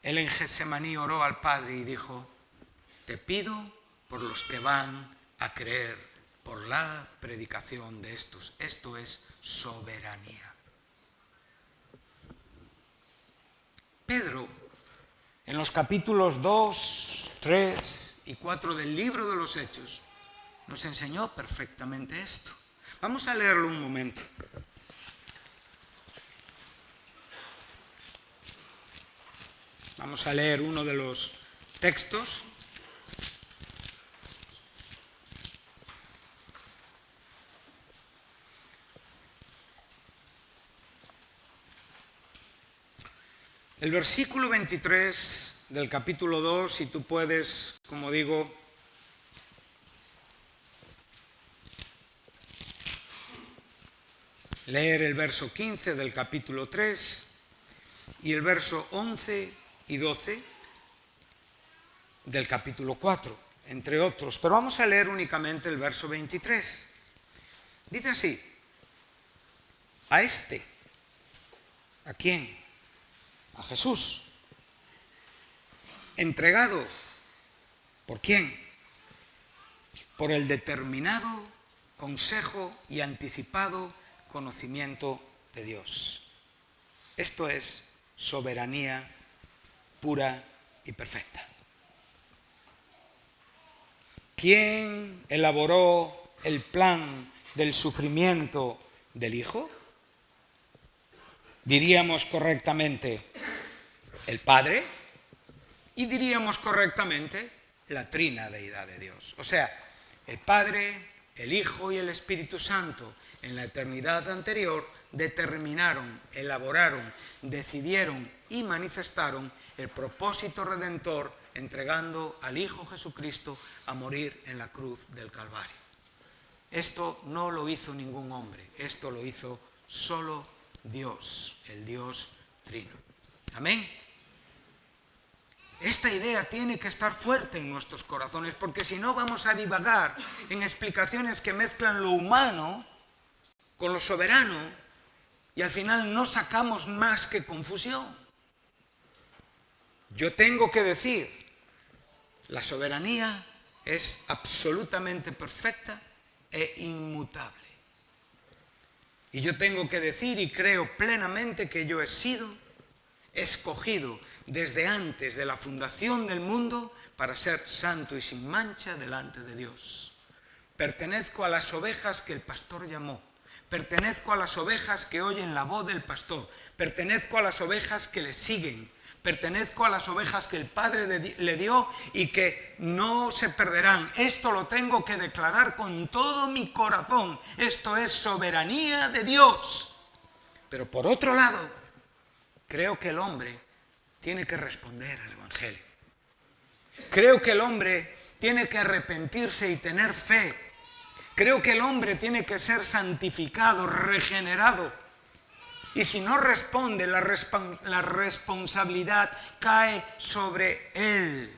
Él en Getsemaní oró al Padre y dijo: te pido por los que van a creer por la predicación de estos. Esto es soberanía. Pedro, en los capítulos 2, 3 y 4 del libro de los Hechos, nos enseñó perfectamente esto. Vamos a leerlo un momento. Vamos a leer uno de los textos. El versículo 23 del capítulo 2, si tú puedes, como digo, leer el verso 15 del capítulo 3 y el verso 11 y 12 del capítulo 4, entre otros. Pero vamos a leer únicamente el verso 23. Dice así: a este, ¿a quién? A Jesús, entregado, ¿por quién? Por el determinado consejo y anticipado conocimiento de Dios. Esto es soberanía pura y perfecta. ¿Quién elaboró el plan del sufrimiento del Hijo? Diríamos correctamente el Padre y diríamos correctamente la trina deidad de Dios. O sea, el Padre, el Hijo y el Espíritu Santo en la eternidad anterior determinaron, elaboraron, decidieron y manifestaron el propósito redentor entregando al Hijo Jesucristo a morir en la cruz del Calvario. Esto no lo hizo ningún hombre, esto lo hizo solo Dios, el Dios Trino. Amén. Esta idea tiene que estar fuerte en nuestros corazones, porque si no vamos a divagar en explicaciones que mezclan lo humano con lo soberano y al final no sacamos más que confusión. Yo tengo que decir, la soberanía es absolutamente perfecta e inmutable. Y yo tengo que decir y creo plenamente que yo he sido escogido desde antes de la fundación del mundo para ser santo y sin mancha delante de Dios. Pertenezco a las ovejas que el pastor llamó. Pertenezco a las ovejas que oyen la voz del pastor. Pertenezco a las ovejas que le siguen. Pertenezco a las ovejas que el Padre le dio y que no se perderán. Esto lo tengo que declarar con todo mi corazón. Esto es soberanía de Dios. Pero por otro lado, creo que el hombre tiene que responder al Evangelio. Creo que el hombre tiene que arrepentirse y tener fe. Creo que el hombre tiene que ser santificado, regenerado. Y si no responde, la responsabilidad cae sobre él.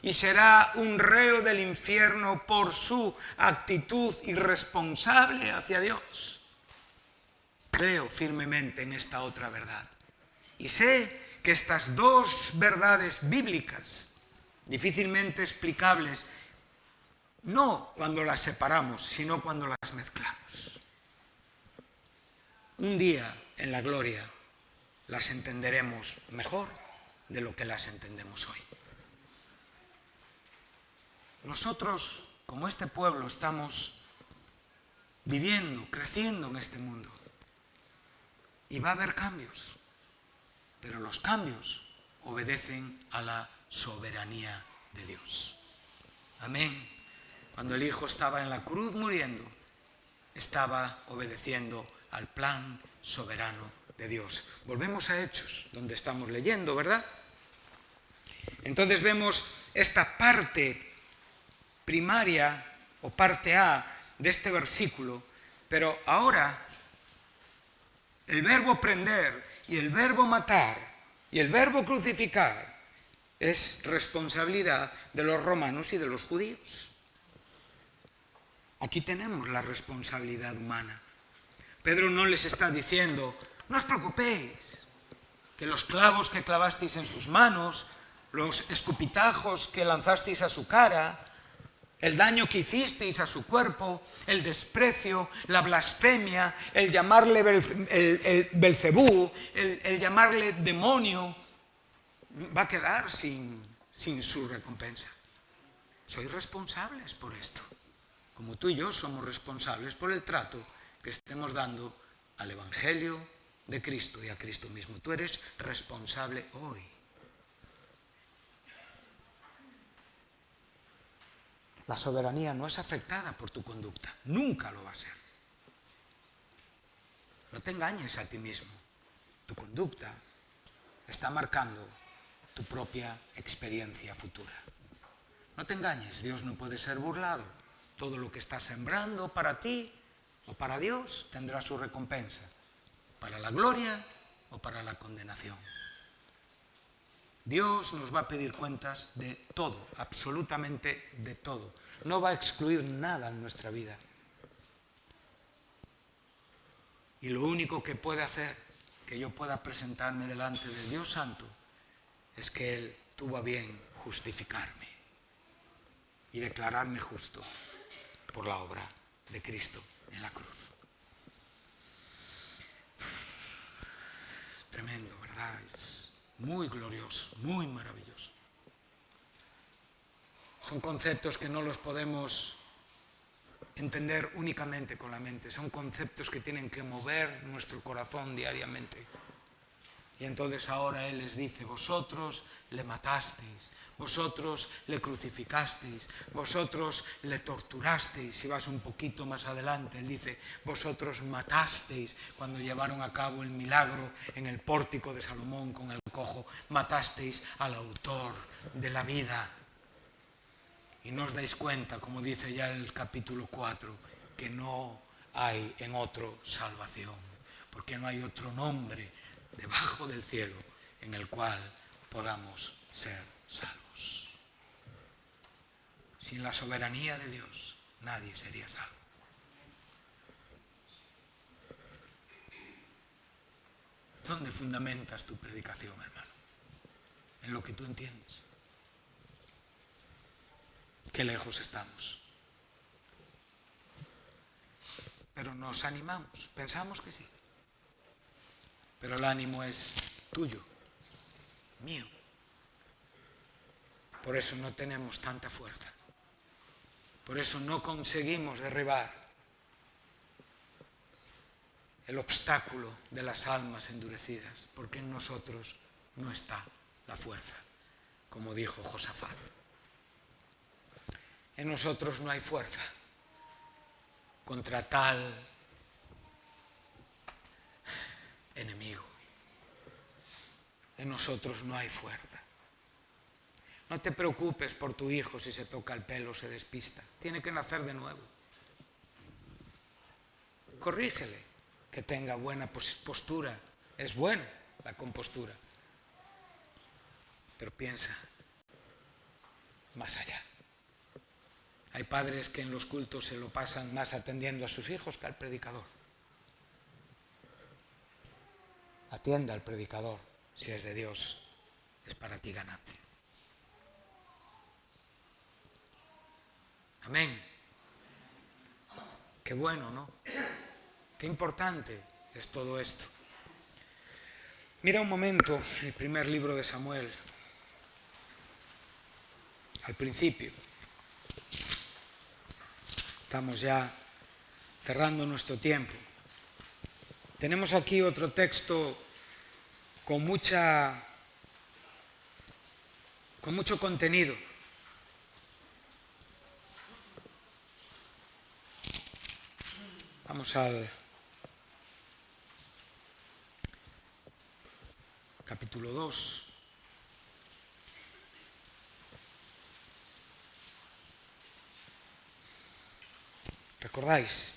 Y será un reo del infierno por su actitud irresponsable hacia Dios. Creo firmemente en esta otra verdad. Y sé que estas dos verdades bíblicas, difícilmente explicables, no cuando las separamos, sino cuando las mezclamos. Un día en la gloria las entenderemos mejor de lo que las entendemos hoy. Nosotros, como este pueblo, estamos viviendo, creciendo en este mundo. Y va a haber cambios, pero los cambios obedecen a la soberanía de Dios. Amén. Cuando el Hijo estaba en la cruz muriendo, estaba obedeciendo al plan soberano de Dios. Volvemos a Hechos, donde estamos leyendo, ¿verdad? Entonces vemos esta parte primaria o parte A de este versículo, pero ahora el verbo prender y el verbo matar y el verbo crucificar es responsabilidad de los romanos y de los judíos. Aquí tenemos la responsabilidad humana. Pedro no les está diciendo, no os preocupéis, que los clavos que clavasteis en sus manos, los escupitajos que lanzasteis a su cara, el daño que hicisteis a su cuerpo, el desprecio, la blasfemia, el llamarle Belcebú, el llamarle demonio, va a quedar sin su recompensa. Sois responsables por esto, como tú y yo somos responsables por el trato que estemos dando al Evangelio de Cristo y a Cristo mismo. Tú eres responsable hoy. La soberanía no es afectada por tu conducta, nunca lo va a ser. No te engañes a ti mismo. Tu conducta está marcando tu propia experiencia futura. No te engañes, Dios no puede ser burlado. Todo lo que estás sembrando para ti o para Dios tendrá su recompensa, para la gloria o para la condenación. Dios nos va a pedir cuentas de todo, absolutamente de todo. No va a excluir nada en nuestra vida. Y lo único que puede hacer que yo pueda presentarme delante del Dios Santo es que Él tuvo a bien justificarme y declararme justo por la obra de Cristo en la cruz. Tremendo, ¿verdad? Es muy glorioso, muy maravilloso. Son conceptos que no los podemos entender únicamente con la mente. Son conceptos que tienen que mover nuestro corazón diariamente. Y entonces ahora Él les dice, vosotros le matasteis, vosotros le crucificasteis, vosotros le torturasteis. Si vas un poquito más adelante, Él dice, vosotros matasteis cuando llevaron a cabo el milagro en el pórtico de Salomón con el cojo. Matasteis al autor de la vida. Y no os dais cuenta, como dice ya el capítulo 4, que no hay en otro salvación, porque no hay otro nombre debajo del cielo en el cual podamos ser salvos. Sin la soberanía de Dios, nadie sería salvo. ¿Dónde fundamentas tu predicación, hermano? En lo que tú entiendes. Qué lejos estamos. Pero nos animamos, pensamos que sí. Pero el ánimo es tuyo, mío. Por eso no tenemos tanta fuerza. Por eso no conseguimos derribar el obstáculo de las almas endurecidas, porque en nosotros no está la fuerza, como dijo Josafat. En nosotros no hay fuerza contra tal enemigo. En nosotros no hay fuerza. No te preocupes por tu hijo si se toca el pelo o se despista. Tiene que nacer de nuevo. Corrígele, que tenga buena postura. Es bueno la compostura. Pero piensa más allá. Hay padres que en los cultos se lo pasan más atendiendo a sus hijos que al predicador. Atienda al predicador, si es de Dios, es para ti ganancia. Amén. Qué bueno, ¿no? Qué importante es todo esto. Mira un momento el primer libro de Samuel, al principio. Estamos ya cerrando nuestro tiempo. Tenemos aquí otro texto con mucho contenido. Vamos al capítulo 2. ¿Recordáis?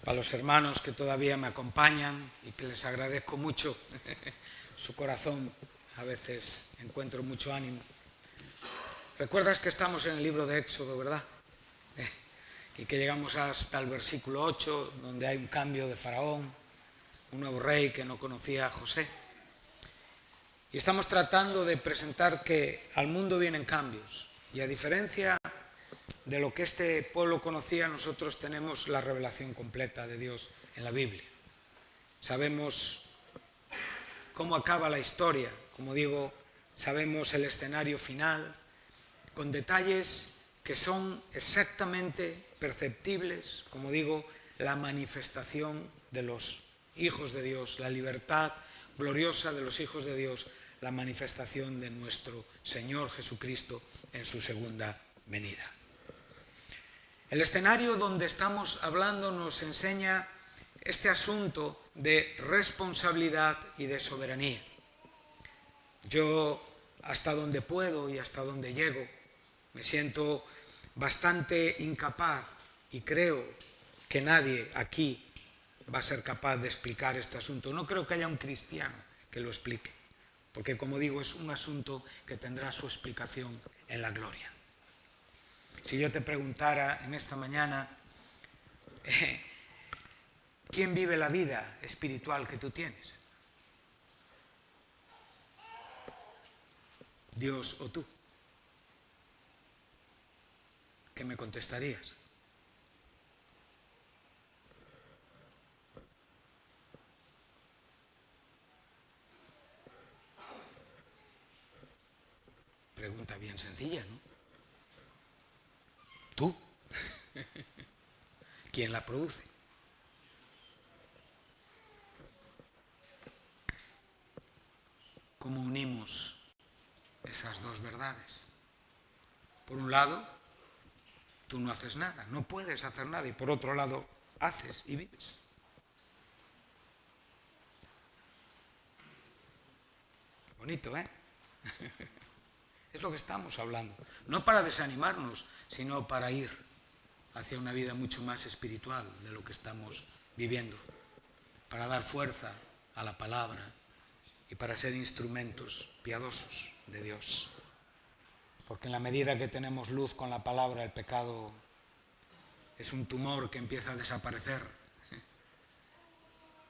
Para los hermanos que todavía me acompañan y que les agradezco mucho su corazón, a veces encuentro mucho ánimo. ¿Recuerdas que estamos en el libro de Éxodo, verdad? Y que llegamos hasta el versículo 8, donde hay un cambio de Faraón, un nuevo rey que no conocía a José. Y estamos tratando de presentar que al mundo vienen cambios. Y a diferencia de lo que este pueblo conocía, nosotros tenemos la revelación completa de Dios en la Biblia. Sabemos cómo acaba la historia, como digo, sabemos el escenario final, con detalles que son exactamente perceptibles, como digo, la manifestación de los hijos de Dios, la libertad gloriosa de los hijos de Dios, la manifestación de nuestro Señor Jesucristo en su segunda venida. El escenario donde estamos hablando nos enseña este asunto de responsabilidad y de soberanía. Yo, hasta donde puedo y hasta donde llego, me siento bastante incapaz y creo que nadie aquí va a ser capaz de explicar este asunto. No creo que haya un cristiano que lo explique, porque como digo, es un asunto que tendrá su explicación en la gloria. Si yo te preguntara en esta mañana, ¿quién vive la vida espiritual que tú tienes? ¿Dios o tú? ¿Qué me contestarías? Pregunta bien sencilla, ¿no? ¿Tú? ¿Quién la produce? ¿Cómo unimos esas dos verdades? Por un lado, tú no haces nada, no puedes hacer nada, y por otro lado, haces y vives. Bonito, ¿eh? Es lo que estamos hablando. No para desanimarnos, sino para ir hacia una vida mucho más espiritual de lo que estamos viviendo. Para dar fuerza a la palabra y para ser instrumentos piadosos de Dios. Porque en la medida que tenemos luz con la palabra, el pecado es un tumor que empieza a desaparecer.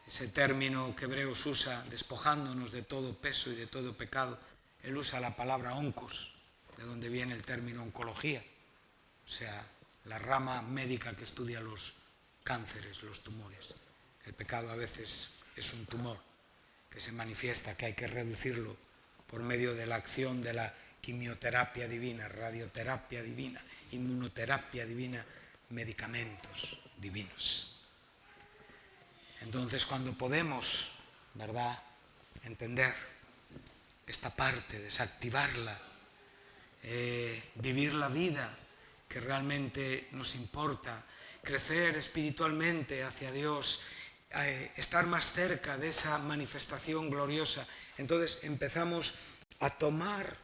Ese término que Hebreos usa, despojándonos de todo peso y de todo pecado, él usa la palabra oncos, de donde viene el término oncología, o sea, la rama médica que estudia los cánceres, los tumores. El pecado a veces es un tumor que se manifiesta, que hay que reducirlo por medio de la acción de la quimioterapia divina, radioterapia divina, inmunoterapia divina, medicamentos divinos. Entonces, cuando podemos, ¿verdad?, entender esta parte, desactivarla, vivir la vida que realmente nos importa, crecer espiritualmente hacia Dios, estar más cerca de esa manifestación gloriosa, entonces empezamos a tomar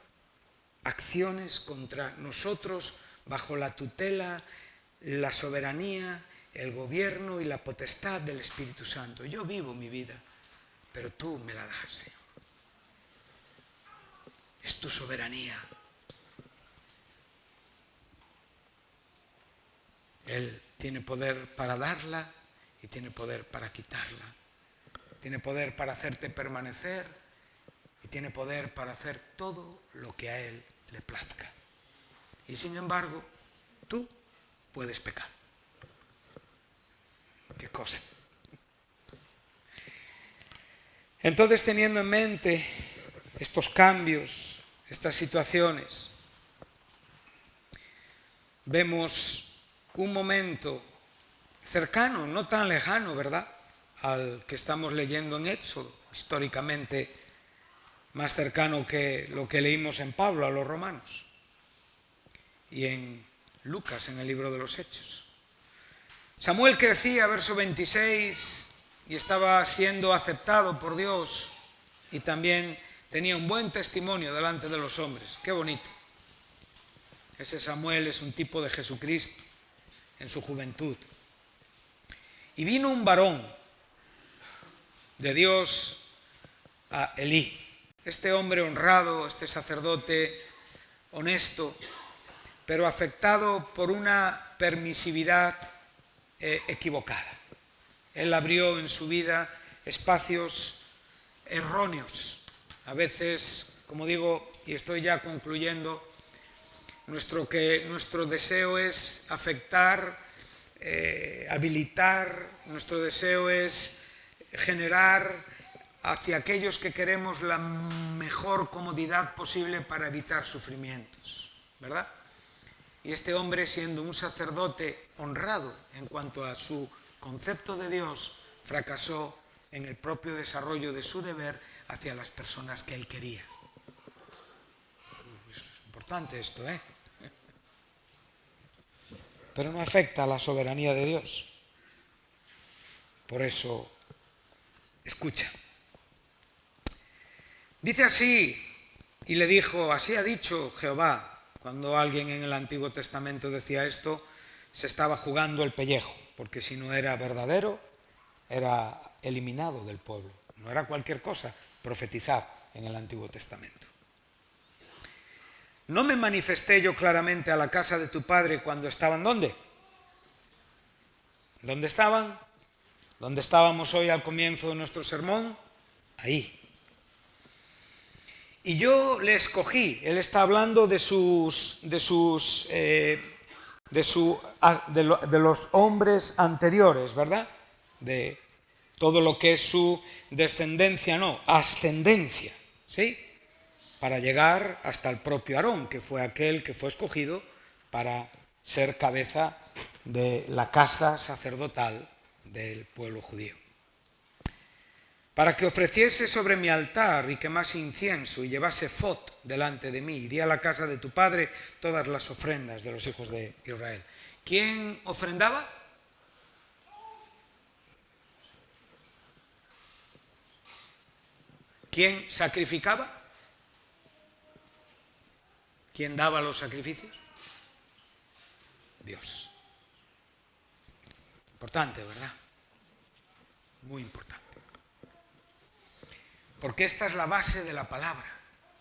acciones contra nosotros bajo la tutela, la soberanía, el gobierno y la potestad del Espíritu Santo. Yo vivo mi vida, pero tú me la das, Señor. Es tu soberanía. Él tiene poder para darla y tiene poder para quitarla. Tiene poder para hacerte permanecer y tiene poder para hacer todo lo que a Él le plazca. Y sin embargo, tú puedes pecar. ¿Qué cosa? Entonces, teniendo en mente estos cambios, estas situaciones, vemos un momento cercano, no tan lejano, ¿verdad?, al que estamos leyendo en Éxodo, históricamente más cercano que lo que leímos en Pablo a los romanos y en Lucas, en el libro de los Hechos. Samuel crecía, verso 26, y estaba siendo aceptado por Dios y también tenía un buen testimonio delante de los hombres. Qué bonito. Ese Samuel es un tipo de Jesucristo en su juventud. Y vino un varón de Dios a Elí, este hombre honrado, este sacerdote honesto, pero afectado por una permisividad equivocada. Él abrió en su vida espacios erróneos. A veces, como digo, y estoy ya concluyendo, nuestro deseo es afectar, habilitar, nuestro deseo es generar hacia aquellos que queremos la mejor comodidad posible para evitar sufrimientos, ¿verdad? Y este hombre, siendo un sacerdote honrado en cuanto a su concepto de Dios, fracasó en el propio desarrollo de su deber hacia las personas que él quería. Es importante esto, ¿eh? Pero no afecta a la soberanía de Dios. Por eso, escucha. Dice así, y le dijo, así ha dicho Jehová. Cuando alguien en el Antiguo Testamento decía esto, se estaba jugando el pellejo, porque si no era verdadero, era eliminado del pueblo. No era cualquier cosa profetizar en el Antiguo Testamento. ¿No me manifesté yo claramente a la casa de tu padre cuando estaban dónde? ¿Dónde estaban? ¿Dónde estábamos hoy al comienzo de nuestro sermón? Ahí. Y yo le escogí. Él está hablando de los hombres anteriores, ¿verdad? De todo lo que es su descendencia, no, ascendencia, ¿sí? Para llegar hasta el propio Aarón, que fue aquel que fue escogido para ser cabeza de la casa sacerdotal del pueblo judío. Para que ofreciese sobre mi altar y quemase incienso y llevase efod delante de mí, y di a la casa de tu padre todas las ofrendas de los hijos de Israel. ¿Quién ofrendaba? ¿Quién sacrificaba? ¿Quién daba los sacrificios? Dios. Importante, ¿verdad? Muy importante. Porque esta es la base de la palabra.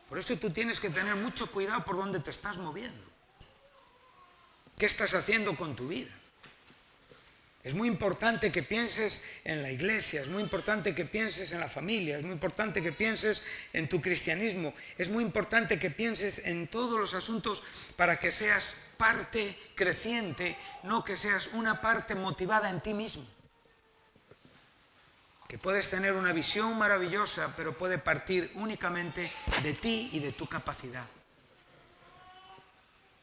Por eso tú tienes que tener mucho cuidado por dónde te estás moviendo. ¿Qué estás haciendo con tu vida? Es muy importante que pienses en la iglesia, es muy importante que pienses en la familia, es muy importante que pienses en tu cristianismo, es muy importante que pienses en todos los asuntos para que seas parte creciente, no que seas una parte motivada en ti mismo. Que puedes tener una visión maravillosa, pero puede partir únicamente de ti y de tu capacidad.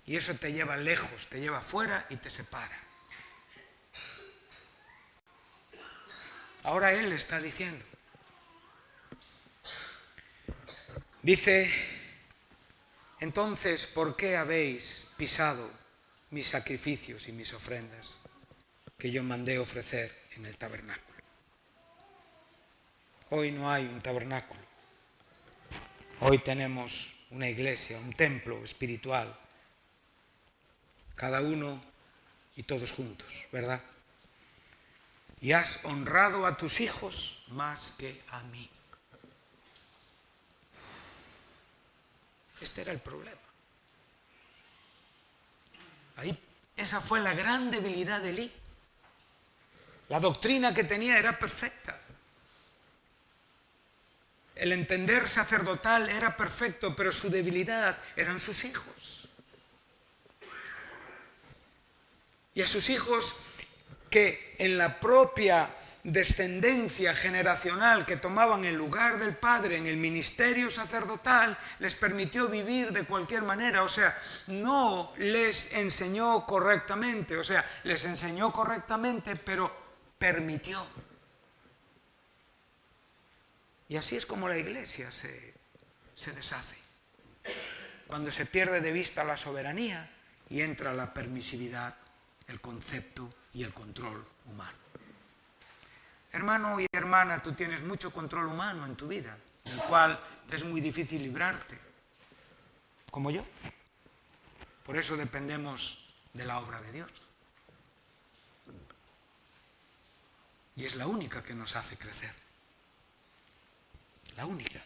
Y eso te lleva lejos, te lleva fuera y te separa. Ahora Él está diciendo. Dice, entonces, ¿por qué habéis pisado mis sacrificios y mis ofrendas que yo mandé ofrecer en el tabernáculo? Hoy no hay un tabernáculo. Hoy tenemos una iglesia, un templo espiritual. Cada uno y todos juntos, ¿verdad? Y has honrado a tus hijos más que a mí. Este era el problema. Esa fue la gran debilidad de Elí. La doctrina que tenía era perfecta. El entender sacerdotal era perfecto, pero su debilidad eran sus hijos. Y a sus hijos que en la propia descendencia generacional que tomaban el lugar del padre en el ministerio sacerdotal, les permitió vivir de cualquier manera, o sea, no les enseñó correctamente, o sea, les enseñó correctamente, pero permitió. Y así es como la iglesia se deshace. Cuando se pierde de vista la soberanía y entra la permisividad, el concepto y el control humano. Hermano y hermana, tú tienes mucho control humano en tu vida, del cual te es muy difícil librarte, como yo. Por eso dependemos de la obra de Dios. Y es la única que nos hace crecer. La única.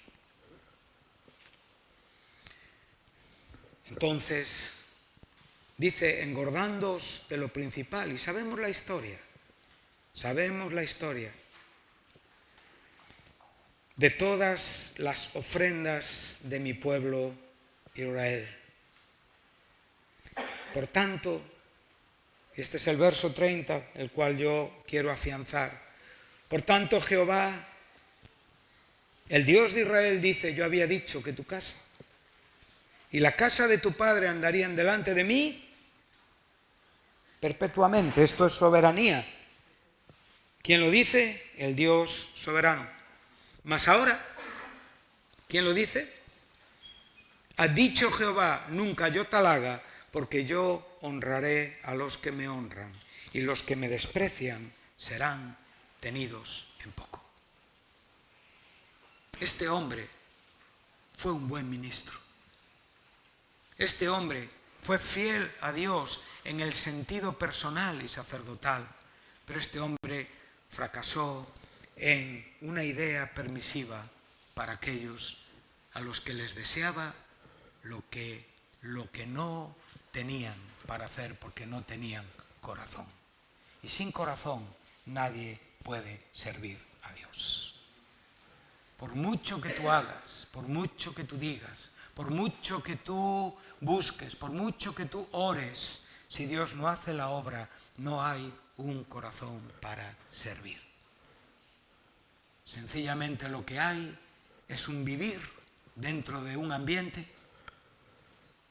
Entonces, dice, engordándoos de lo principal. Y sabemos la historia. Sabemos la historia de todas las ofrendas de mi pueblo Israel. Por tanto, este es el verso 30, el cual yo quiero afianzar. Por tanto, Jehová, el Dios de Israel, dice, yo había dicho que tu casa y la casa de tu padre andarían delante de mí perpetuamente. Esto es soberanía. ¿Quién lo dice? El Dios soberano. Mas ahora, ¿quién lo dice? Ha dicho Jehová, nunca yo tal haga, porque yo honraré a los que me honran, y los que me desprecian serán tenidos en poco. Este hombre fue un buen ministro. Este hombre fue fiel a Dios en el sentido personal y sacerdotal, pero este hombre fracasó en una idea permisiva para aquellos a los que les deseaba lo que no tenían para hacer porque no tenían corazón. Y sin corazón nadie puede servir a Dios. Por mucho que tú hagas, por mucho que tú digas, por mucho que tú busques, por mucho que tú ores, si Dios no hace la obra, no hay un corazón para servir. Sencillamente lo que hay es un vivir dentro de un ambiente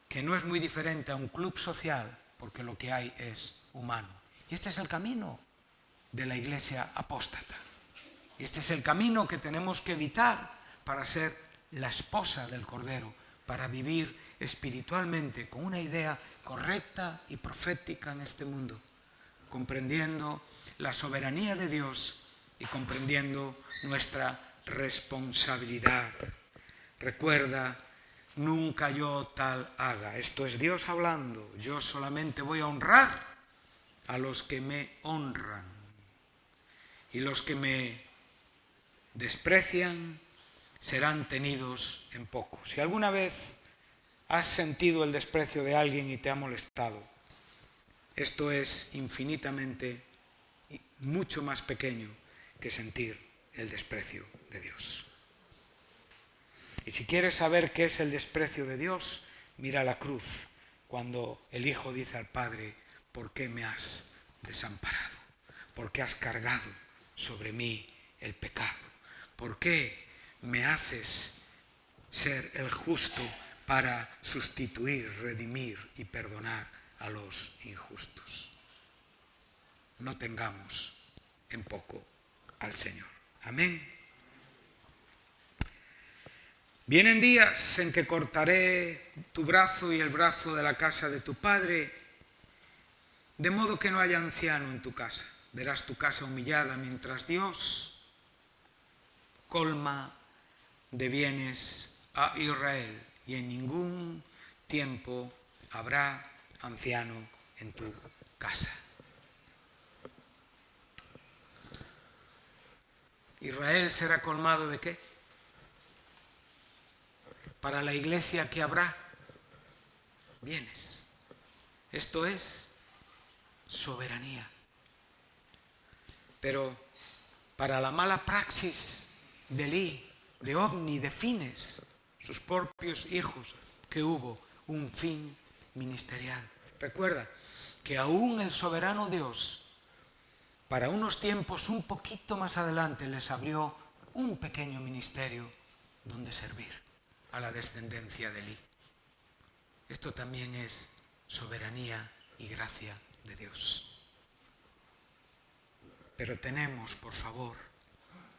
que no es muy diferente a un club social, porque lo que hay es humano. Y este es el camino de la iglesia apóstata. Este es el camino que tenemos que evitar para ser la esposa del Cordero, para vivir espiritualmente con una idea correcta y profética en este mundo, comprendiendo la soberanía de Dios y comprendiendo nuestra responsabilidad. Recuerda nunca yo tal haga. Esto es Dios hablando. Yo solamente voy a honrar a los que me honran. Y los que me desprecian serán tenidos en poco. Si alguna vez has sentido el desprecio de alguien y te ha molestado, esto es infinitamente, mucho más pequeño que sentir el desprecio de Dios. Y si quieres saber qué es el desprecio de Dios, mira la cruz, cuando el Hijo dice al Padre: ¿por qué me has desamparado? ¿Por qué has cargado sobre mí el pecado? ¿Por qué me haces ser el justo para sustituir, redimir y perdonar a los injustos? No tengamos en poco al Señor. Amén. Vienen días en que cortaré tu brazo y el brazo de la casa de tu padre, de modo que no haya anciano en tu casa. Verás tu casa humillada mientras Dios colma de bienes a Israel, y en ningún tiempo habrá anciano en tu casa. ¿Israel será colmado de qué? Para la iglesia, ¿qué habrá? Bienes. Esto es soberanía. Pero para la mala praxis de Elí, de Ofni, de Fines, sus propios hijos, que hubo un fin ministerial. Recuerda que aún el soberano Dios, para unos tiempos un poquito más adelante, les abrió un pequeño ministerio donde servir a la descendencia de Elí. Esto también es soberanía y gracia de Dios. Pero tenemos, por favor,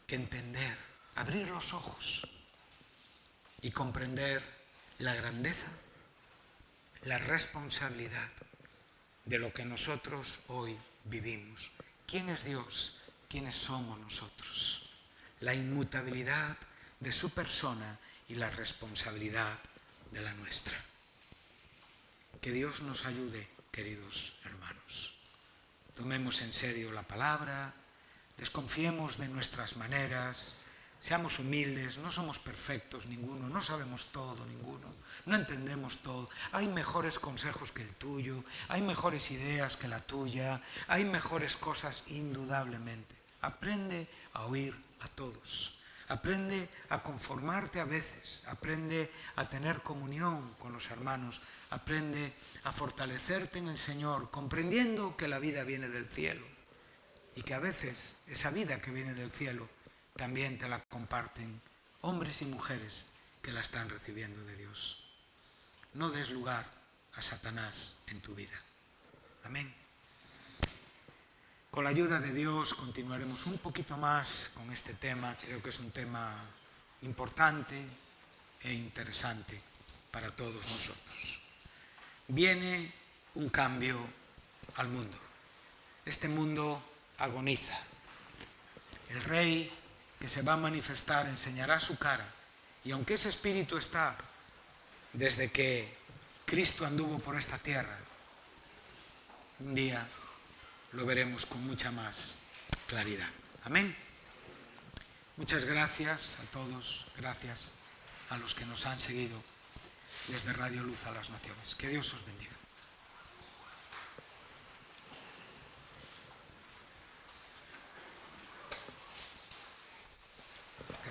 que entender, abrir los ojos y comprender la grandeza, la responsabilidad de lo que nosotros hoy vivimos. ¿Quién es Dios? ¿Quiénes somos nosotros? La inmutabilidad de su persona y la responsabilidad de la nuestra. Que Dios nos ayude, queridos hermanos. Tomemos en serio la palabra, desconfiemos de nuestras maneras, seamos humildes, no somos perfectos ninguno, no sabemos todo ninguno, no entendemos todo. Hay mejores consejos que el tuyo, hay mejores ideas que la tuya, hay mejores cosas indudablemente. Aprende a oír a todos, aprende a conformarte a veces, aprende a tener comunión con los hermanos, aprende a fortalecerte en el Señor, comprendiendo que la vida viene del cielo y que a veces esa vida que viene del cielo también te la comparten hombres y mujeres que la están recibiendo de Dios. No des lugar a Satanás en tu vida. Amén. Con la ayuda de Dios continuaremos un poquito más con este tema. Creo que es un tema importante e interesante para todos nosotros. Viene un cambio al mundo. Este mundo agoniza. El Rey que se va a manifestar enseñará su cara, y aunque ese espíritu está desde que Cristo anduvo por esta tierra, un día lo veremos con mucha más claridad. Amén. Muchas gracias a todos, gracias a los que nos han seguido desde Radio Luz a las Naciones. Que Dios os bendiga.